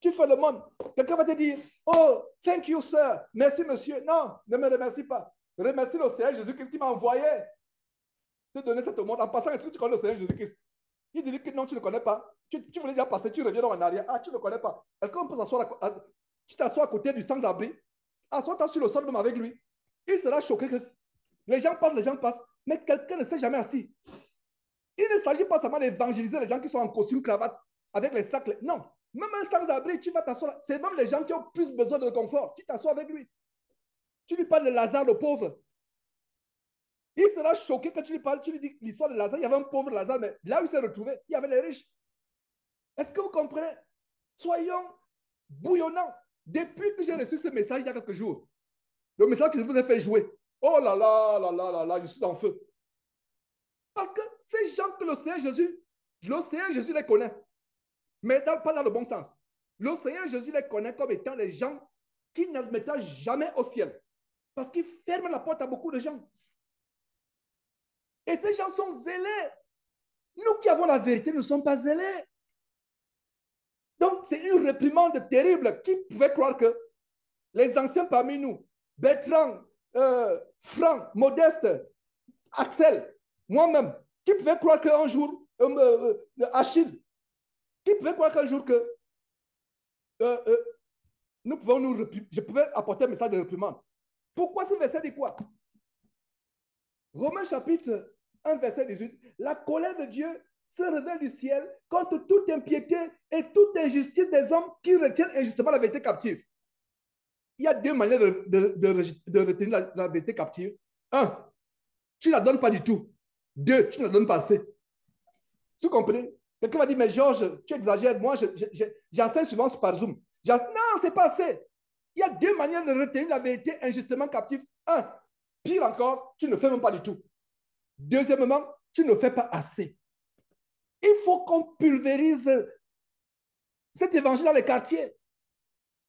Tu fais le monde. Quelqu'un va te dire, oh, thank you, sir. Merci, monsieur. Non, ne me remercie pas. Remercie le Seigneur Jésus-Christ qui m'a envoyé te donner cette monde. En passant, est-ce que tu connais le Seigneur Jésus-Christ? Il dit que non, tu ne connais pas. Tu voulais déjà passer, tu reviens en arrière. Ah, tu ne connais pas. Est-ce qu'on peut s'asseoir tu t'assois à côté du sans-abri? Assois-toi sur le sol même avec lui. Il sera choqué que les gens passent, mais quelqu'un ne s'est jamais assis. Il ne s'agit pas seulement d'évangéliser les gens qui sont en costume, cravate, avec les sacs. Non, même un sans-abri, tu vas t'asseoir. C'est même les gens qui ont plus besoin de confort. Tu t'assois avec lui. Tu lui parles de Lazare, le pauvre. Il sera choqué quand tu lui parles, tu lui dis l'histoire de Lazare. Il y avait un pauvre Lazare, mais là où il s'est retrouvé, il y avait les riches. Est-ce que vous comprenez? Soyons bouillonnants. Depuis que j'ai reçu ce message il y a quelques jours, le message que je vous ai fait jouer, oh là là, là là là là, je suis en feu. Parce que ces gens que le Seigneur Jésus les connaît, mais pas dans le bon sens. Le Seigneur Jésus les connaît comme étant les gens qui ne le mettent jamais au ciel. Parce qu'ils ferment la porte à beaucoup de gens. Et ces gens sont zélés. Nous qui avons la vérité, nous ne sommes pas zélés. Donc, c'est une réprimande terrible. Qui pouvait croire que les anciens parmi nous, Bertrand, Franck, Modeste, Axel, moi-même, qui pouvait croire qu'un jour, Achille, qui pouvait croire qu'un jour que je pouvais apporter un message de réprimande. Pourquoi ce verset dit quoi? Romains chapitre 1, verset 18. La colère de Dieu se révèle du ciel contre toute impiété et toute injustice des hommes qui retiennent injustement la vérité captive. Il y a deux manières de retenir la vérité captive. Un, tu ne la donnes pas du tout. Deux, tu ne la donnes pas assez. Vous comprenez? Quelqu'un m'a dit, mais Georges, tu exagères. Moi, j'enseigne souvent par Zoom. Non, ce n'est pas assez. Il y a deux manières de retenir la vérité injustement captive. Un, pire encore, tu ne fais même pas du tout. Deuxièmement, tu ne fais pas assez. Il faut qu'on pulvérise cet évangile dans les quartiers.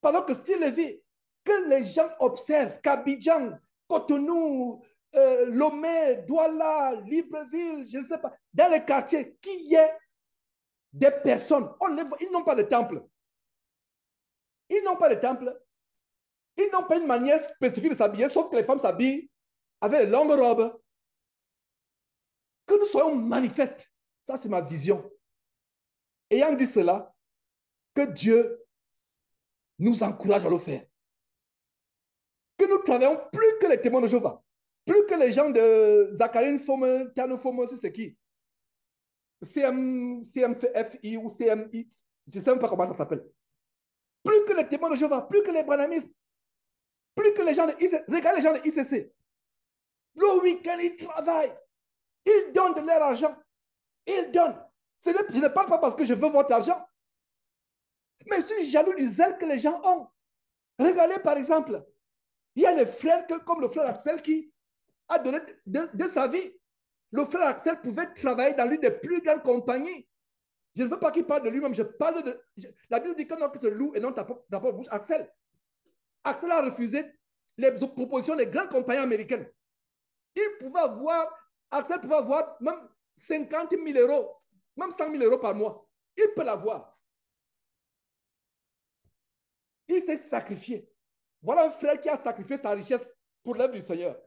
Pendant que Style Lévy, que les gens observent qu'Abidjan, Cotonou, Lomé, Douala, Libreville, je ne sais pas, dans les quartiers, qu'il y ait des personnes, ils n'ont pas de temple. Ils n'ont pas de temple. Ils n'ont pas une manière spécifique de s'habiller, sauf que les femmes s'habillent avec de longues robes. Que nous soyons manifestes. Ça, c'est ma vision. Ayant dit cela, que Dieu nous encourage à le faire. Que nous travaillons plus que les témoins de Jéhovah, plus que les gens de Zacharine Fome, Tano Fome, c'est qui? CMFI ou CMI, je ne sais même pas comment ça s'appelle. Plus que les témoins de Jéhovah, plus que les branamistes, plus que les gens de ICC. Regardez les gens de ICC. Le week-end, ils travaillent. Ils donnent de leur argent. Ils donnent. Je ne parle pas parce que je veux votre argent. Mais je suis jaloux du zèle que les gens ont. Regardez par exemple, il y a des frères comme le frère Axel qui a donné de sa vie. Le frère Axel pouvait travailler dans l'une des plus grandes compagnies. Je ne veux pas qu'il parle de lui-même, je parle de... La Bible dit que non, que te loue et non ta propre bouche. Axel a refusé les propositions des grandes compagnies américaines. Axel pouvait avoir même 50 000 euros, même 100 000 euros par mois. Il peut l'avoir. Il s'est sacrifié. Voilà un frère qui a sacrifié sa richesse pour l'œuvre du Seigneur.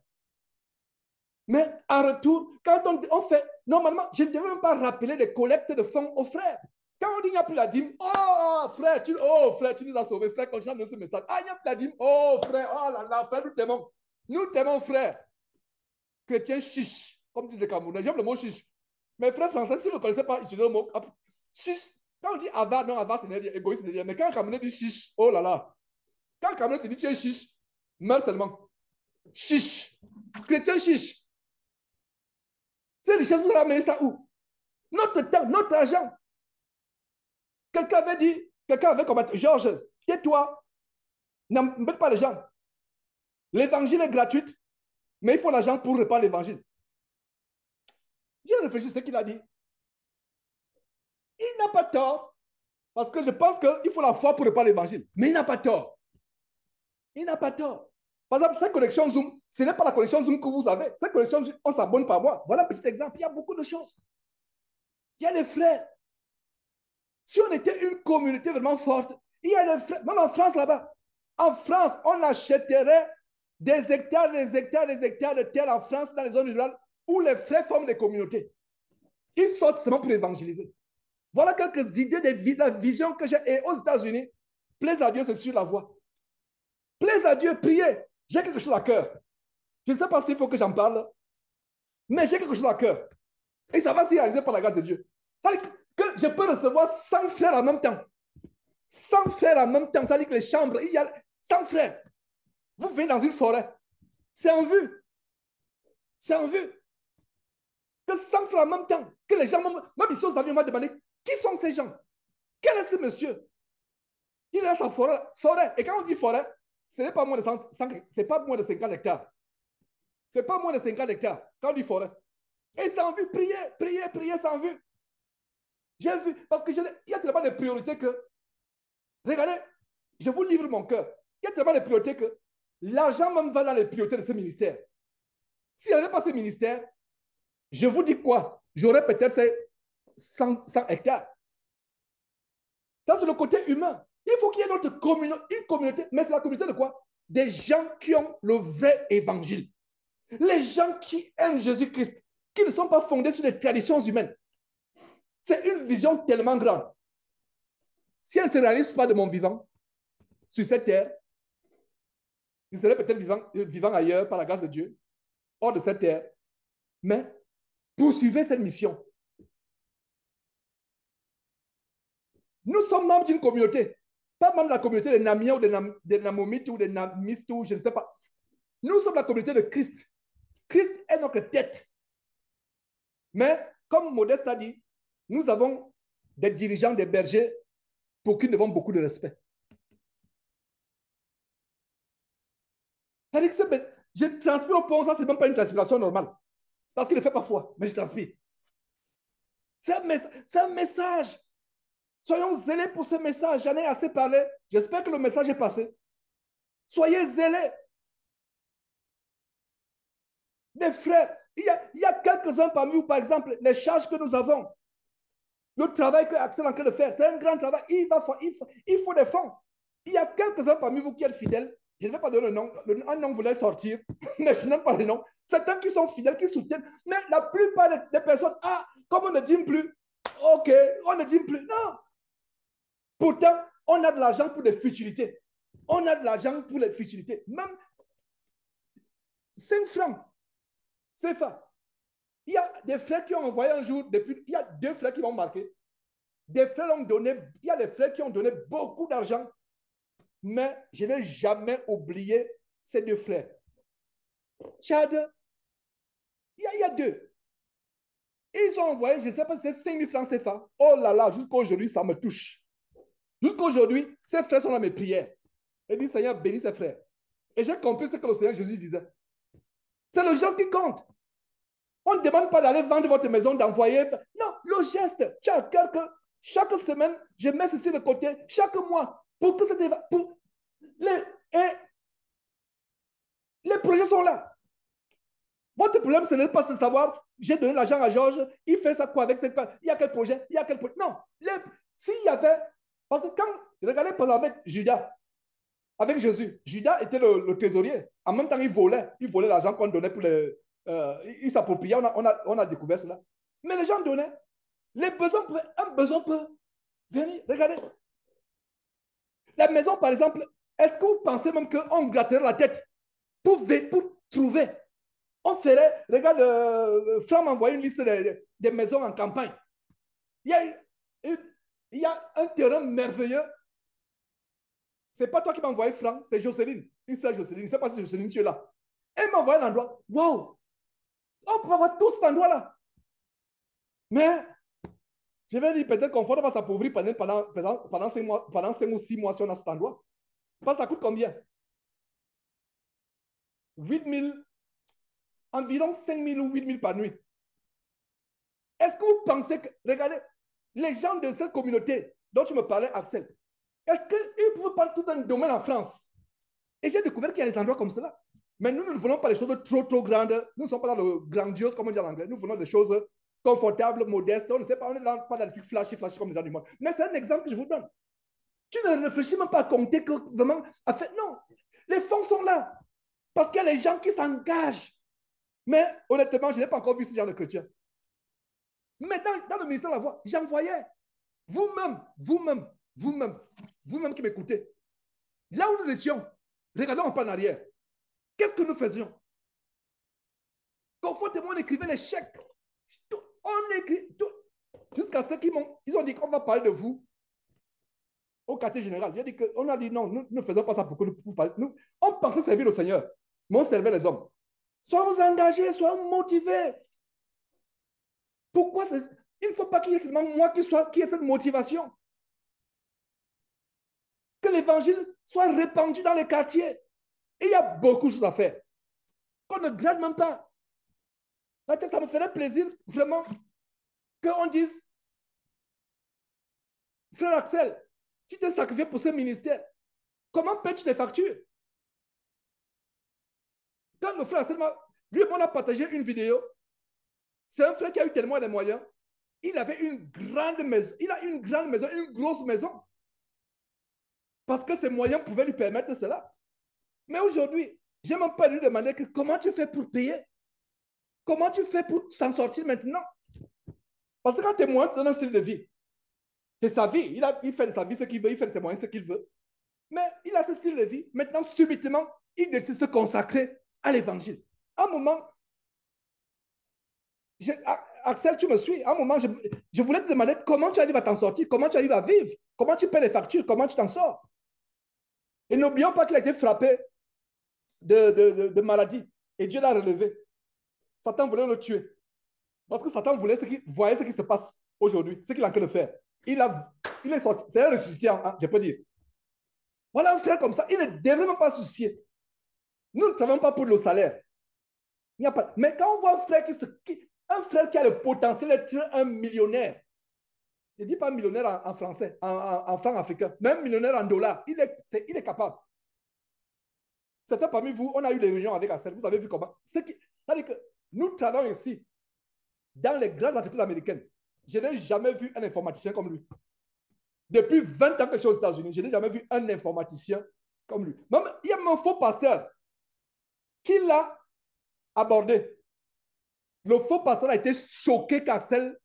Mais en retour, quand on fait, normalement, je ne devais même pas rappeler les collectes de fonds aux frères. Quand on dit qu'il n'y a plus la dîme, oh frère, tu nous as sauvés, frère, quand je donne ce message. Ah, il n'y a plus la dîme, oh frère, oh là là, frère, nous t'aimons. Nous t'aimons, frère. Chrétien chiche, comme disent les Camerounais. J'aime le mot chiche. Mais frère français, si vous ne connaissez pas, utilisez le mot chiche. Quand on dit avare, non, avare, c'est égoïste, c'est mais quand un Camerounais dit chiche, oh là là. Quand un Camerounais te dit tu es chiche, meurs seulement. Chiche. Chrétien chiche. Ces richesses, vous allez amener ça où? Notre temps, notre argent. Quelqu'un avait commenté, Georges, tais-toi, n'embête pas les gens. L'évangile est gratuit, mais il faut l'argent pour répandre l'évangile. J'ai réfléchi à ce qu'il a dit. Il n'a pas tort, parce que je pense qu'il faut la foi pour répandre l'évangile. Mais il n'a pas tort. Il n'a pas tort. Par exemple, cette connexion Zoom, ce n'est pas la connexion Zoom que vous avez. Cette connexion Zoom, on s'abonne par mois. Voilà un petit exemple. Il y a beaucoup de choses. Il y a des frères. Si on était une communauté vraiment forte, il y a des frères, même en France là-bas. En France, on achèterait des hectares de terre en France, dans les zones rurales, où les frères forment des communautés. Ils sortent seulement pour évangéliser. Voilà quelques idées de la vision que j'ai. Et aux États-Unis, plaise à Dieu, c'est sur la voie. Plaise à Dieu, priez. J'ai quelque chose à cœur. Je ne sais pas s'il faut que j'en parle, mais j'ai quelque chose à cœur. Et ça va s'y réaliser par la grâce de Dieu. Ça veut dire que je peux recevoir 100 frères en même temps. 100 frères en même temps. Ça veut dire que les chambres, il y a 100 frères. Vous venez dans une forêt. C'est en vue. C'est en vue. Que 100 frères en même temps. Que les gens, même ils sont venus, m'ont demandé, qui sont ces gens? Quel est ce monsieur? Il a sa forêt. Et quand on dit forêt, ce n'est pas moins de 50 hectares. Ce n'est pas moins de 50 hectares quand on dit forêt. Et c'est en vue, priez, c'est en vue. J'ai vu, parce qu'il y a tellement de priorités que, regardez, je vous livre mon cœur. Il y a tellement de priorités que l'argent même va dans les priorités de ce ministère. S'il n'y avait pas ce ministère, je vous dis quoi? J'aurais peut-être ces 100 hectares. Ça, c'est le côté humain. Il faut qu'il y ait une communauté, mais c'est la communauté de quoi? Des gens qui ont le vrai évangile. Les gens qui aiment Jésus-Christ, qui ne sont pas fondés sur des traditions humaines. C'est une vision tellement grande. Si elle ne se réalise pas de mon vivant sur cette terre, je serais peut-être vivant ailleurs par la grâce de Dieu, hors de cette terre. Mais poursuivez cette mission. Nous sommes membres d'une communauté. Pas membres de la communauté des Namiens ou des Namomites ou des Namistes ou je ne sais pas. Nous sommes la communauté de Christ. Christ est notre tête. Mais, comme Modeste a dit, nous avons des dirigeants, des bergers pour qui nous avons beaucoup de respect. Je transpire au pont, ça, c'est même pas une transpiration normale. Parce qu'il ne fait pas froid, mais je transpire. C'est un message. Soyons zélés pour ce message. J'en ai assez parlé. J'espère que le message est passé. Soyez zélés. Des frères, il y a quelques-uns parmi vous, par exemple, les charges que nous avons. Le travail que Axel est en train de faire, c'est un grand travail. Il faut des fonds. Il y a quelques-uns parmi vous qui êtes fidèles. Je ne vais pas donner le nom. Un nom voulait sortir, mais je n'aime pas le nom. Certains qui sont fidèles, qui soutiennent. Mais la plupart des personnes, comme on ne dit plus, ok, on ne dit plus. Non. Pourtant, on a de l'argent pour des futilités. On a de l'argent pour les futilités. Même 5 francs, c'est ça. Il y a des frères qui ont envoyé un jour, il y a 2 frères qui m'ont marqué. Des frères ont donné, il y a des frères qui ont donné beaucoup d'argent, mais je n'ai jamais oublié ces 2 frères. Tchad, il y a 2. Ils ont envoyé, je ne sais pas si c'est 5 000 francs CFA. Oh là là, jusqu'à aujourd'hui, ça me touche. Jusqu'à aujourd'hui, ces frères sont dans mes prières. Et dit, Seigneur, bénis ces frères. Et j'ai compris ce que le Seigneur Jésus disait. C'est le geste qui compte. On ne demande pas d'aller vendre votre maison, d'envoyer. Non, le geste. Tu as cœur que chaque semaine, je mets ceci de côté, chaque mois, pour que les projets sont là. Votre problème, ce n'est pas de savoir, j'ai donné l'argent à Georges, il fait ça quoi avec cette personne, il y a quel projet, il y a quel projet. Non, s'il y avait, parce que quand, regardez par exemple avec Judas, avec Jésus, Judas était le trésorier. En même temps, il volait l'argent qu'on donnait pour les... il s'appropriait, on a découvert cela. Mais les gens donnaient. Un besoin peut venir. Regardez. La maison, par exemple, est-ce que vous pensez même qu'on gratterait la tête pour trouver? On ferait, regarde, Franck m'a envoyé une liste des maisons en campagne. Il y a un terrain merveilleux. Ce n'est pas toi qui m'as envoyé Franck, c'est Jocelyne. Une seule Jocelyne. Je ne sais pas si Jocelyne, tu es là. Elle m'a envoyé l'endroit. Waouh! On peut avoir tout cet endroit-là. Mais, je vais dire, peut-être qu'on va s'appauvrir pendant 5 mois, pendant 5 ou 6 mois si on a cet endroit. Ça coûte combien? 8 000, environ 5 000 ou 8 000 par nuit. Est-ce que vous pensez que, regardez, les gens de cette communauté dont tu me parlais, Axel, est-ce qu'ils peuvent prendre tout un domaine en France? Et j'ai découvert qu'il y a des endroits comme cela. Mais nous ne voulons pas des choses trop grandes. Nous ne sommes pas dans le grandiose, comme on dit en anglais. Nous voulons des choses confortables, modestes. On ne sait pas, on n'est pas dans le truc flashy comme les gens du monde. Mais c'est un exemple que je vous donne. Tu ne réfléchis même pas à compter que vraiment... Non, les fonds sont là. Parce qu'il y a les gens qui s'engagent. Mais honnêtement, je n'ai pas encore vu ce genre de chrétien. Mais dans le ministère de la Voix, j'en voyais. Vous-même qui m'écoutez. Là où nous étions, regardons un peu en arrière. Qu'est-ce que nous faisions? Confortément, on écrivait les chèques. On écrit tout. Jusqu'à ce qu'ils ont dit qu'on va parler de vous au quartier général. On a dit non, nous ne faisons pas ça pour que nous parlions. On pensait servir le Seigneur, mais on servait les hommes. Soyons engagés, soyons motivés. Pourquoi il ne faut pas qu'il y ait seulement moi qui ait cette motivation. Que l'évangile soit répandu dans les quartiers. Et il y a beaucoup de choses à faire. Qu'on ne grade même pas. Ça me ferait plaisir vraiment qu'on dise, frère Axel, tu t'es sacrifié pour ce ministère. Comment payes-tu tes factures? Quand le frère Axel, lui, on a partagé une vidéo. C'est un frère qui a eu tellement de moyens. Il avait une grande maison. Il a une grande maison, une grosse maison. Parce que ses moyens pouvaient lui permettre cela. Mais aujourd'hui, je n'ai même pas lui demander comment tu fais pour payer. Comment tu fais pour s'en sortir maintenant? Parce que quand tes moyens te donnent un style de vie, c'est sa vie. Il fait de sa vie ce qu'il veut, il fait de ses moyens ce qu'il veut. Mais il a ce style de vie. Maintenant, subitement, il décide de se consacrer à l'évangile. À un moment, Axel, tu me suis. À un moment, je voulais te demander comment tu arrives à t'en sortir, comment tu arrives à vivre. Comment tu paies les factures? Comment tu t'en sors? Et n'oublions pas qu'il a été frappé de maladie. Et Dieu l'a relevé. Satan voulait le tuer. Parce que Satan voyait ce qui se passe aujourd'hui, ce qu'il est en train de faire. Il est sorti. C'est un ressuscité, hein, je peux dire. Voilà un frère comme ça. Il ne devrait même pas se soucier. Nous ne travaillons pas pour le salaire. Il n'y a pas. Mais quand on voit un frère qui a le potentiel d'être un millionnaire, je ne dis pas millionnaire en français, en franc africain, même millionnaire en dollars, il est capable. Certains parmi vous, on a eu des réunions avec Axel, vous avez vu comment. C'est-à-dire que nous travaillons ici, dans les grandes entreprises américaines. Je n'ai jamais vu un informaticien comme lui. Depuis 20 ans que je suis aux États-Unis, je n'ai jamais vu un informaticien comme lui. Même, il y a même un faux pasteur qui l'a abordé. Le faux pasteur a été choqué qu'Axel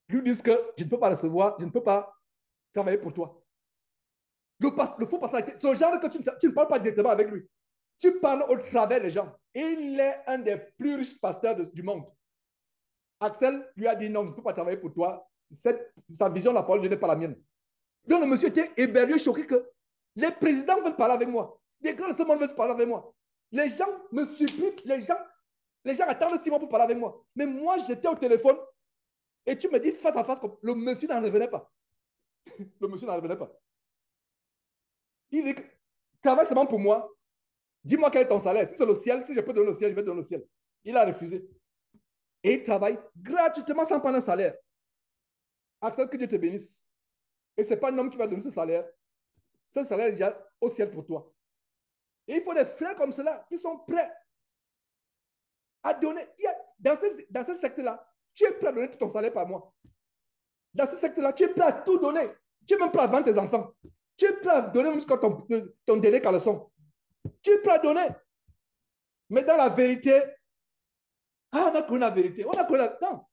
lui dise que je ne peux pas recevoir, je ne peux pas travailler pour toi. Le faux pasteur a été. C'est le genre que tu ne parles pas directement avec lui. Tu parles au travers des gens. Il est un des plus riches pasteurs du monde. Axel lui a dit non, je ne peux pas travailler pour toi. Sa vision de la parole, je n'ai pas la mienne. Donc le monsieur était éberlué, choqué que les présidents veulent parler avec moi. Les grands de ce monde veulent parler avec moi. Les gens me supplient, les gens attendent 6 mois pour parler avec moi. Mais moi, j'étais au téléphone et tu me dis face à face, comme le monsieur n'en revenait pas. Le monsieur n'en revenait pas. Il dit, travaille seulement pour moi. Dis-moi quel est ton salaire. Si c'est le ciel, si je peux donner le ciel, je vais donner le ciel. Il a refusé. Et il travaille gratuitement sans prendre un salaire. Axel, que Dieu te bénisse. Et ce n'est pas un homme qui va donner ce salaire. Ce salaire est déjà au ciel pour toi. Et il faut des frères comme cela qui sont prêts à donner. Dans ce secteur-là, tu es prêt à donner tout ton salaire par mois. Dans ce secteur-là, tu es prêt à tout donner. Tu es même prêt à vendre tes enfants. Tu es prêt à donner jusqu'à ton délai caleçon. Tu es prêt à donner. Mais dans la vérité, on a connu la vérité. On a connu la... Non.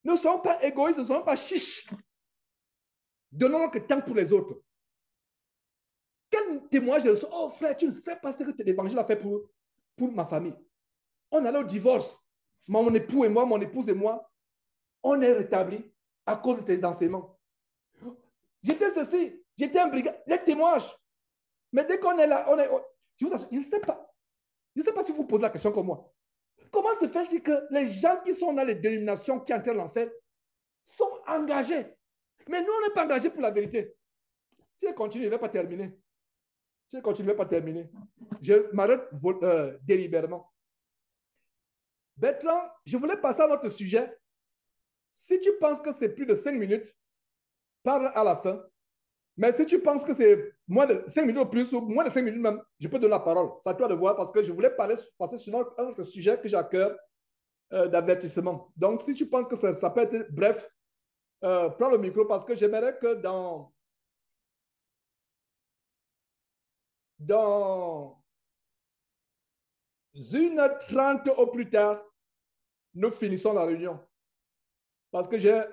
Ne soyons pas égoïstes, ne soyons pas chiches. Donnons notre temps pour les autres. Quel témoignage je reçois? Oh frère, tu ne sais pas ce que l'évangile a fait pour ma famille. On allait au divorce. Mon époux et moi, mon épouse et moi, on est rétablis à cause de tes enseignements. J'étais ceci, j'étais un brigand. Les témoignages. Mais dès qu'on est là, je ne sais pas. Je ne sais pas si vous posez la question comme moi. Comment se fait-il que les gens qui sont dans les dénominations qui entraînent l'enfer sont engagés? Mais nous, on n'est pas engagés pour la vérité. Si elle continue, je ne vais pas terminer. Si elle continue, je ne vais pas terminer. Je m'arrête délibérément. Bertrand, je voulais passer à notre sujet. Si tu penses que c'est plus de 5 minutes, parle à la fin. Mais si tu penses que c'est moins de 5 minutes ou plus, ou moins de 5 minutes même, je peux donner la parole. C'est à toi de voir parce que je voulais passer sur un autre sujet que j'ai à cœur d'avertissement. Donc, si tu penses que ça peut être bref, prends le micro parce que j'aimerais que dans 1h30 au plus tard, nous finissons la réunion. Parce que euh,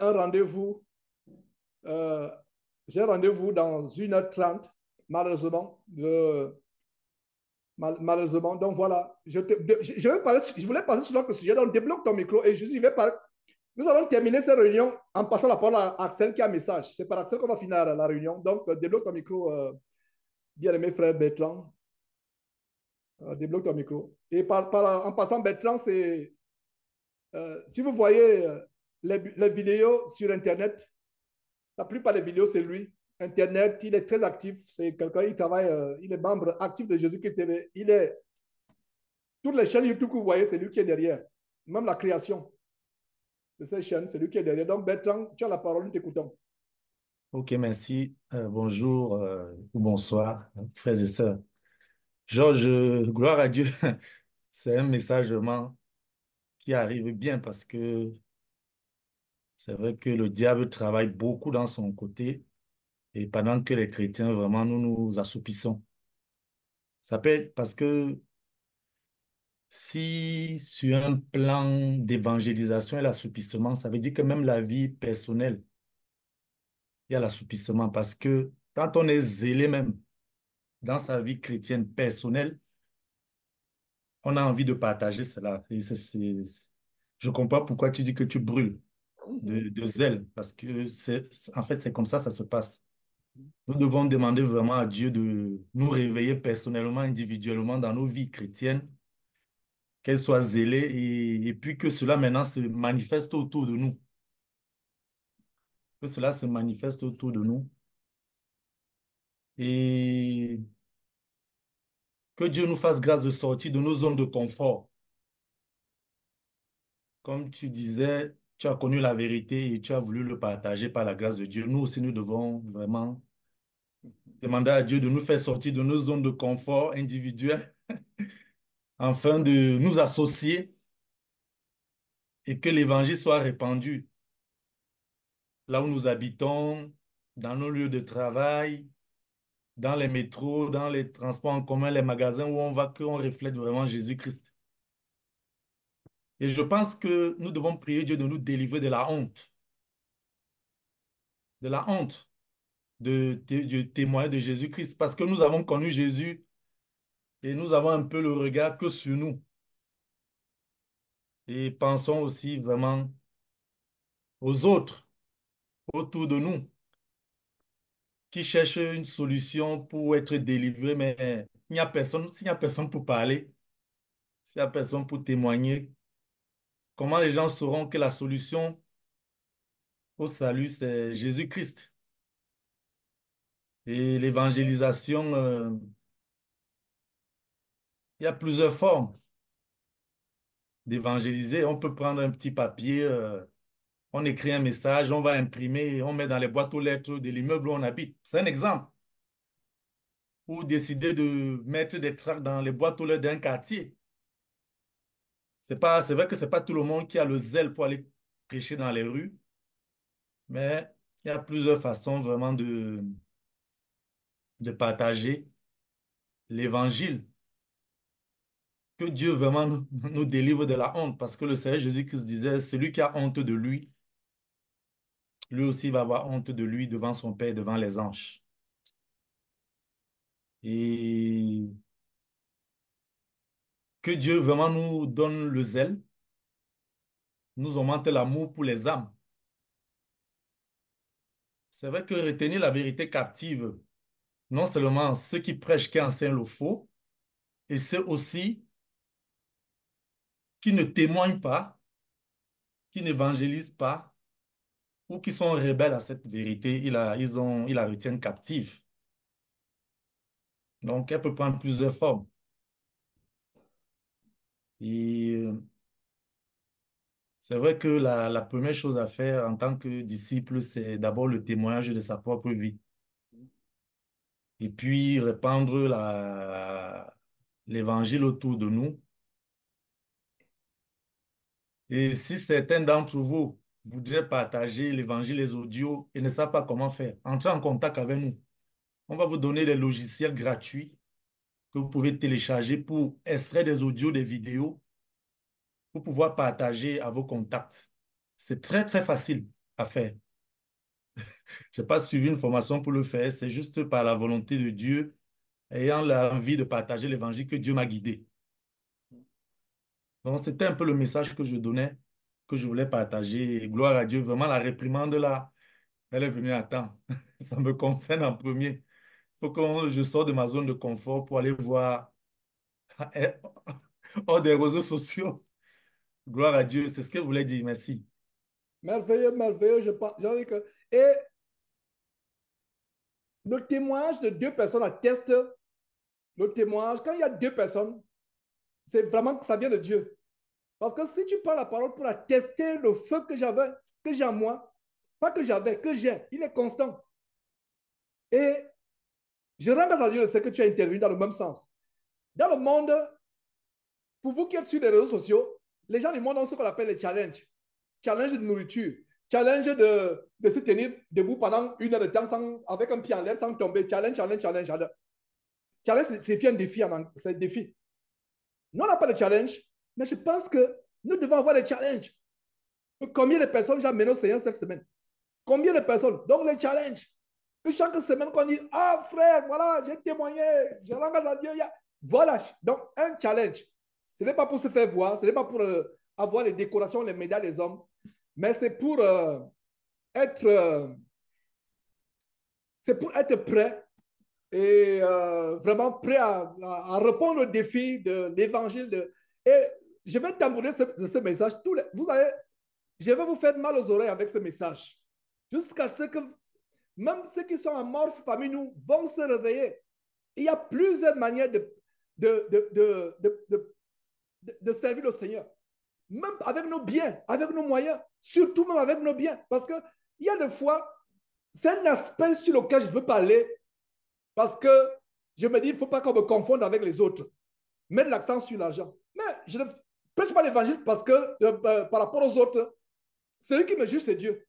j'ai un rendez-vous dans 1h30, malheureusement. Malheureusement. Donc voilà, je voulais parler sur notre sujet. Donc débloque ton micro et je vais parler. Nous allons terminer cette réunion en passant la parole à Axel qui a un message. C'est par Axel qu'on va finir la réunion. Donc débloque ton micro, bien-aimé frère Bertrand. Débloque ton micro. Et en passant, Bertrand, si vous voyez les vidéos sur Internet, la plupart des vidéos, c'est lui. Internet, il est très actif. C'est quelqu'un, il travaille, il est membre actif de Jésus-Christ TV. Toutes les chaînes YouTube que vous voyez, c'est lui qui est derrière. Même la création de ces chaînes, c'est lui qui est derrière. Donc, Bertrand, tu as la parole, nous t'écoutons. Ok, merci. Bonjour ou bonsoir, frères et sœurs. Georges, gloire à Dieu. C'est un message vraiment qui arrive bien parce que c'est vrai que le diable travaille beaucoup dans son côté et pendant que les chrétiens, vraiment, nous nous assoupissons. Ça peut être parce que si sur un plan d'évangélisation et l'assoupissement, ça veut dire que même la vie personnelle, il y a l'assoupissement parce que quand on est zélé même dans sa vie chrétienne personnelle, on a envie de partager cela. Et je comprends pourquoi tu dis que tu brûles de zèle, parce que en fait, c'est comme ça se passe. Nous devons demander vraiment à Dieu de nous réveiller personnellement, individuellement dans nos vies chrétiennes, qu'elles soient zélées et puis que cela maintenant se manifeste autour de nous. Que cela se manifeste autour de nous. Et que Dieu nous fasse grâce de sortir de nos zones de confort. Comme tu disais, tu as connu la vérité et tu as voulu le partager par la grâce de Dieu. Nous aussi, nous devons vraiment demander à Dieu de nous faire sortir de nos zones de confort individuelles afin de nous associer et que l'évangile soit répandu là où nous habitons, dans nos lieux de travail, dans les métros, dans les transports en commun, les magasins où on va, qu'on reflète vraiment Jésus-Christ. Et je pense que nous devons prier Dieu de nous délivrer de la honte de témoigner de Jésus-Christ, parce que nous avons connu Jésus et nous avons un peu le regard que sur nous. Et pensons aussi vraiment aux autres autour de nous qui cherchent une solution pour être délivrés, mais il n'y a personne, s'il n'y a personne pour parler, s'il n'y a personne pour témoigner, comment les gens sauront que la solution au salut, c'est Jésus-Christ? Et l'évangélisation, il y a plusieurs formes d'évangéliser. On peut prendre un petit papier, on écrit un message, on va imprimer, on met dans les boîtes aux lettres de l'immeuble où on habite. C'est un exemple. Ou décider de mettre des tracts dans les boîtes aux lettres d'un quartier. C'est vrai que c'est pas tout le monde qui a le zèle pour aller prêcher dans les rues, mais il y a plusieurs façons vraiment de partager l'évangile. Que Dieu vraiment nous délivre de la honte, parce que le Seigneur Jésus-Christ disait, celui qui a honte de lui, lui aussi va avoir honte de lui devant son Père, devant les anges. Et que Dieu vraiment nous donne le zèle, nous augmente l'amour pour les âmes. C'est vrai que retenir la vérité captive, non seulement ceux qui prêchent, qui enseignent le faux, et ceux aussi qui ne témoignent pas, qui n'évangélisent pas, ou qui sont rebelles à cette vérité, ils la retiennent captive. Donc, elle peut prendre plusieurs formes. Et c'est vrai que la première chose à faire en tant que disciple, c'est d'abord le témoignage de sa propre vie. Et puis répandre l'évangile autour de nous. Et si certains d'entre vous voudraient partager l'évangile, les audios et ne savent pas comment faire, entrez en contact avec nous. On va vous donner des logiciels gratuits que vous pouvez télécharger pour extraire des audios, des vidéos, pour pouvoir partager à vos contacts. C'est très, très facile à faire. Je n'ai pas suivi une formation pour le faire, c'est juste par la volonté de Dieu, ayant l'envie de partager l'évangile que Dieu m'a guidé. Donc, c'était un peu le message que je donnais, que je voulais partager. Et gloire à Dieu, vraiment, la réprimande là, elle est venue à temps. Ça me concerne en premier. Il faut que je sorte de ma zone de confort pour aller voir hors des réseaux sociaux. Gloire à Dieu, c'est ce que je voulais dire. Merci. Merveilleux, merveilleux. Je pense, et le témoignage de deux personnes atteste le témoignage. Quand il y a deux personnes, c'est vraiment que ça vient de Dieu. Parce que si tu prends la parole pour attester le feu que j'avais, que j'ai en moi, pas que j'avais, que j'ai, il est constant. Et je rends grâce à Dieu de ce que tu as intervenu dans le même sens. Dans le monde, pour vous qui êtes sur les réseaux sociaux, les gens du monde ont ce qu'on appelle les challenges. Challenge de nourriture, challenge de se tenir debout pendant 1 heure de temps sans, avec un pied en l'air sans tomber. Challenge, challenge, challenge, challenge. Challenge, c'est un défi, c'est un défi. Nous, on n'a pas de challenge, mais je pense que nous devons avoir des challenges. Combien de personnes j'ai amené au Seigneur cette semaine? Combien de personnes? Donc, les challenges. Que chaque semaine, qu'on dit, ah frère, voilà, j'ai témoigné, je rends grâce à Dieu. Voilà. Donc, un challenge. Ce n'est pas pour se faire voir, ce n'est pas pour avoir les décorations, les médailles des hommes, mais c'est pour être C'est pour être prêt et vraiment prêt à répondre au défi de l'évangile. Et je vais tambourer ce message. Je vais vous faire mal aux oreilles avec ce message. Jusqu'à ce que même ceux qui sont amorphes parmi nous vont se réveiller. Il y a plusieurs manières de servir le Seigneur. Même avec nos biens, avec nos moyens, surtout même avec nos biens. Parce qu'il y a des fois, c'est un aspect sur lequel je veux parler parce que je me dis, il ne faut pas qu'on me confonde avec les autres. Mettre l'accent sur l'argent. Mais je ne prêche pas l'évangile parce que par rapport aux autres, celui qui me juge, c'est Dieu.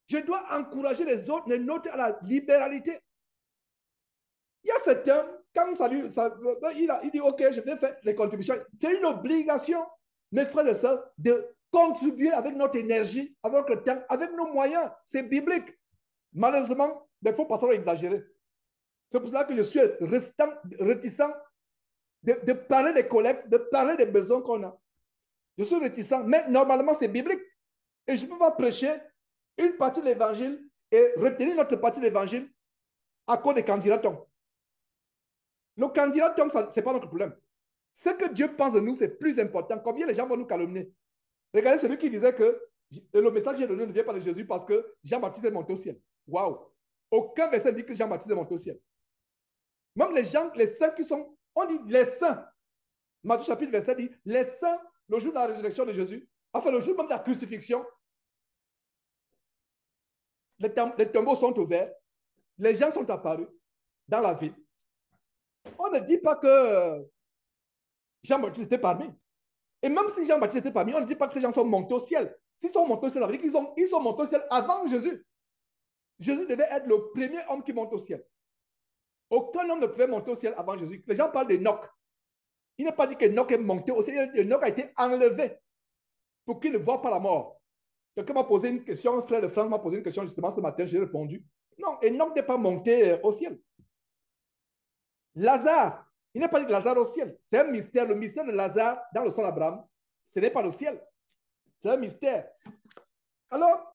Je dois encourager les autres, les nôtres à la libéralité. Il y a certains, quand il dit, OK, je vais faire les contributions. C'est une obligation, mes frères et sœurs, de contribuer avec notre énergie, avec notre temps, avec nos moyens. C'est biblique. Malheureusement, des fois, pas trop exagéré. C'est pour cela que je suis réticent de parler des collectes, de parler des besoins qu'on a. Je suis réticent, mais normalement, c'est biblique. Et je ne peux pas prêcher une partie de l'évangile et retenir notre partie de l'évangile à cause des candidatons. Le candidaton, ce n'est pas notre problème. Ce que Dieu pense de nous, c'est plus important. Combien les gens vont nous calomnier? Regardez celui qui disait que le message que j'ai donné ne vient pas de Jésus parce que Jean-Baptiste est monté au ciel. Waouh! Aucun verset ne dit que Jean-Baptiste est monté au ciel. Même les gens, les saints qui sont, on dit les saints. Matthieu chapitre verset dit, les saints, le jour de la résurrection de Jésus, enfin le jour même de la crucifixion, les tombeaux sont ouverts, les gens sont apparus dans la ville. On ne dit pas que Jean-Baptiste était parmi. Et même si Jean-Baptiste était parmi, on ne dit pas que ces gens sont montés au ciel. S'ils sont montés au ciel, ça veut dire qu'ils sont montés au ciel avant Jésus. Jésus devait être le premier homme qui monte au ciel. Aucun homme ne pouvait monter au ciel avant Jésus. Les gens parlent d'Enoch. Il n'est pas dit qu'Enoch est monté au ciel. Enoch a été enlevé pour qu'il ne voit pas la mort. Quelqu'un m'a posé une question, un frère de France m'a posé une question justement ce matin, j'ai répondu. Non, Enoch n'est pas monté au ciel. Lazare, il n'est pas dit que Lazare au ciel. C'est un mystère. Le mystère de Lazare dans le sang d'Abraham, ce n'est pas le ciel. C'est un mystère. Alors,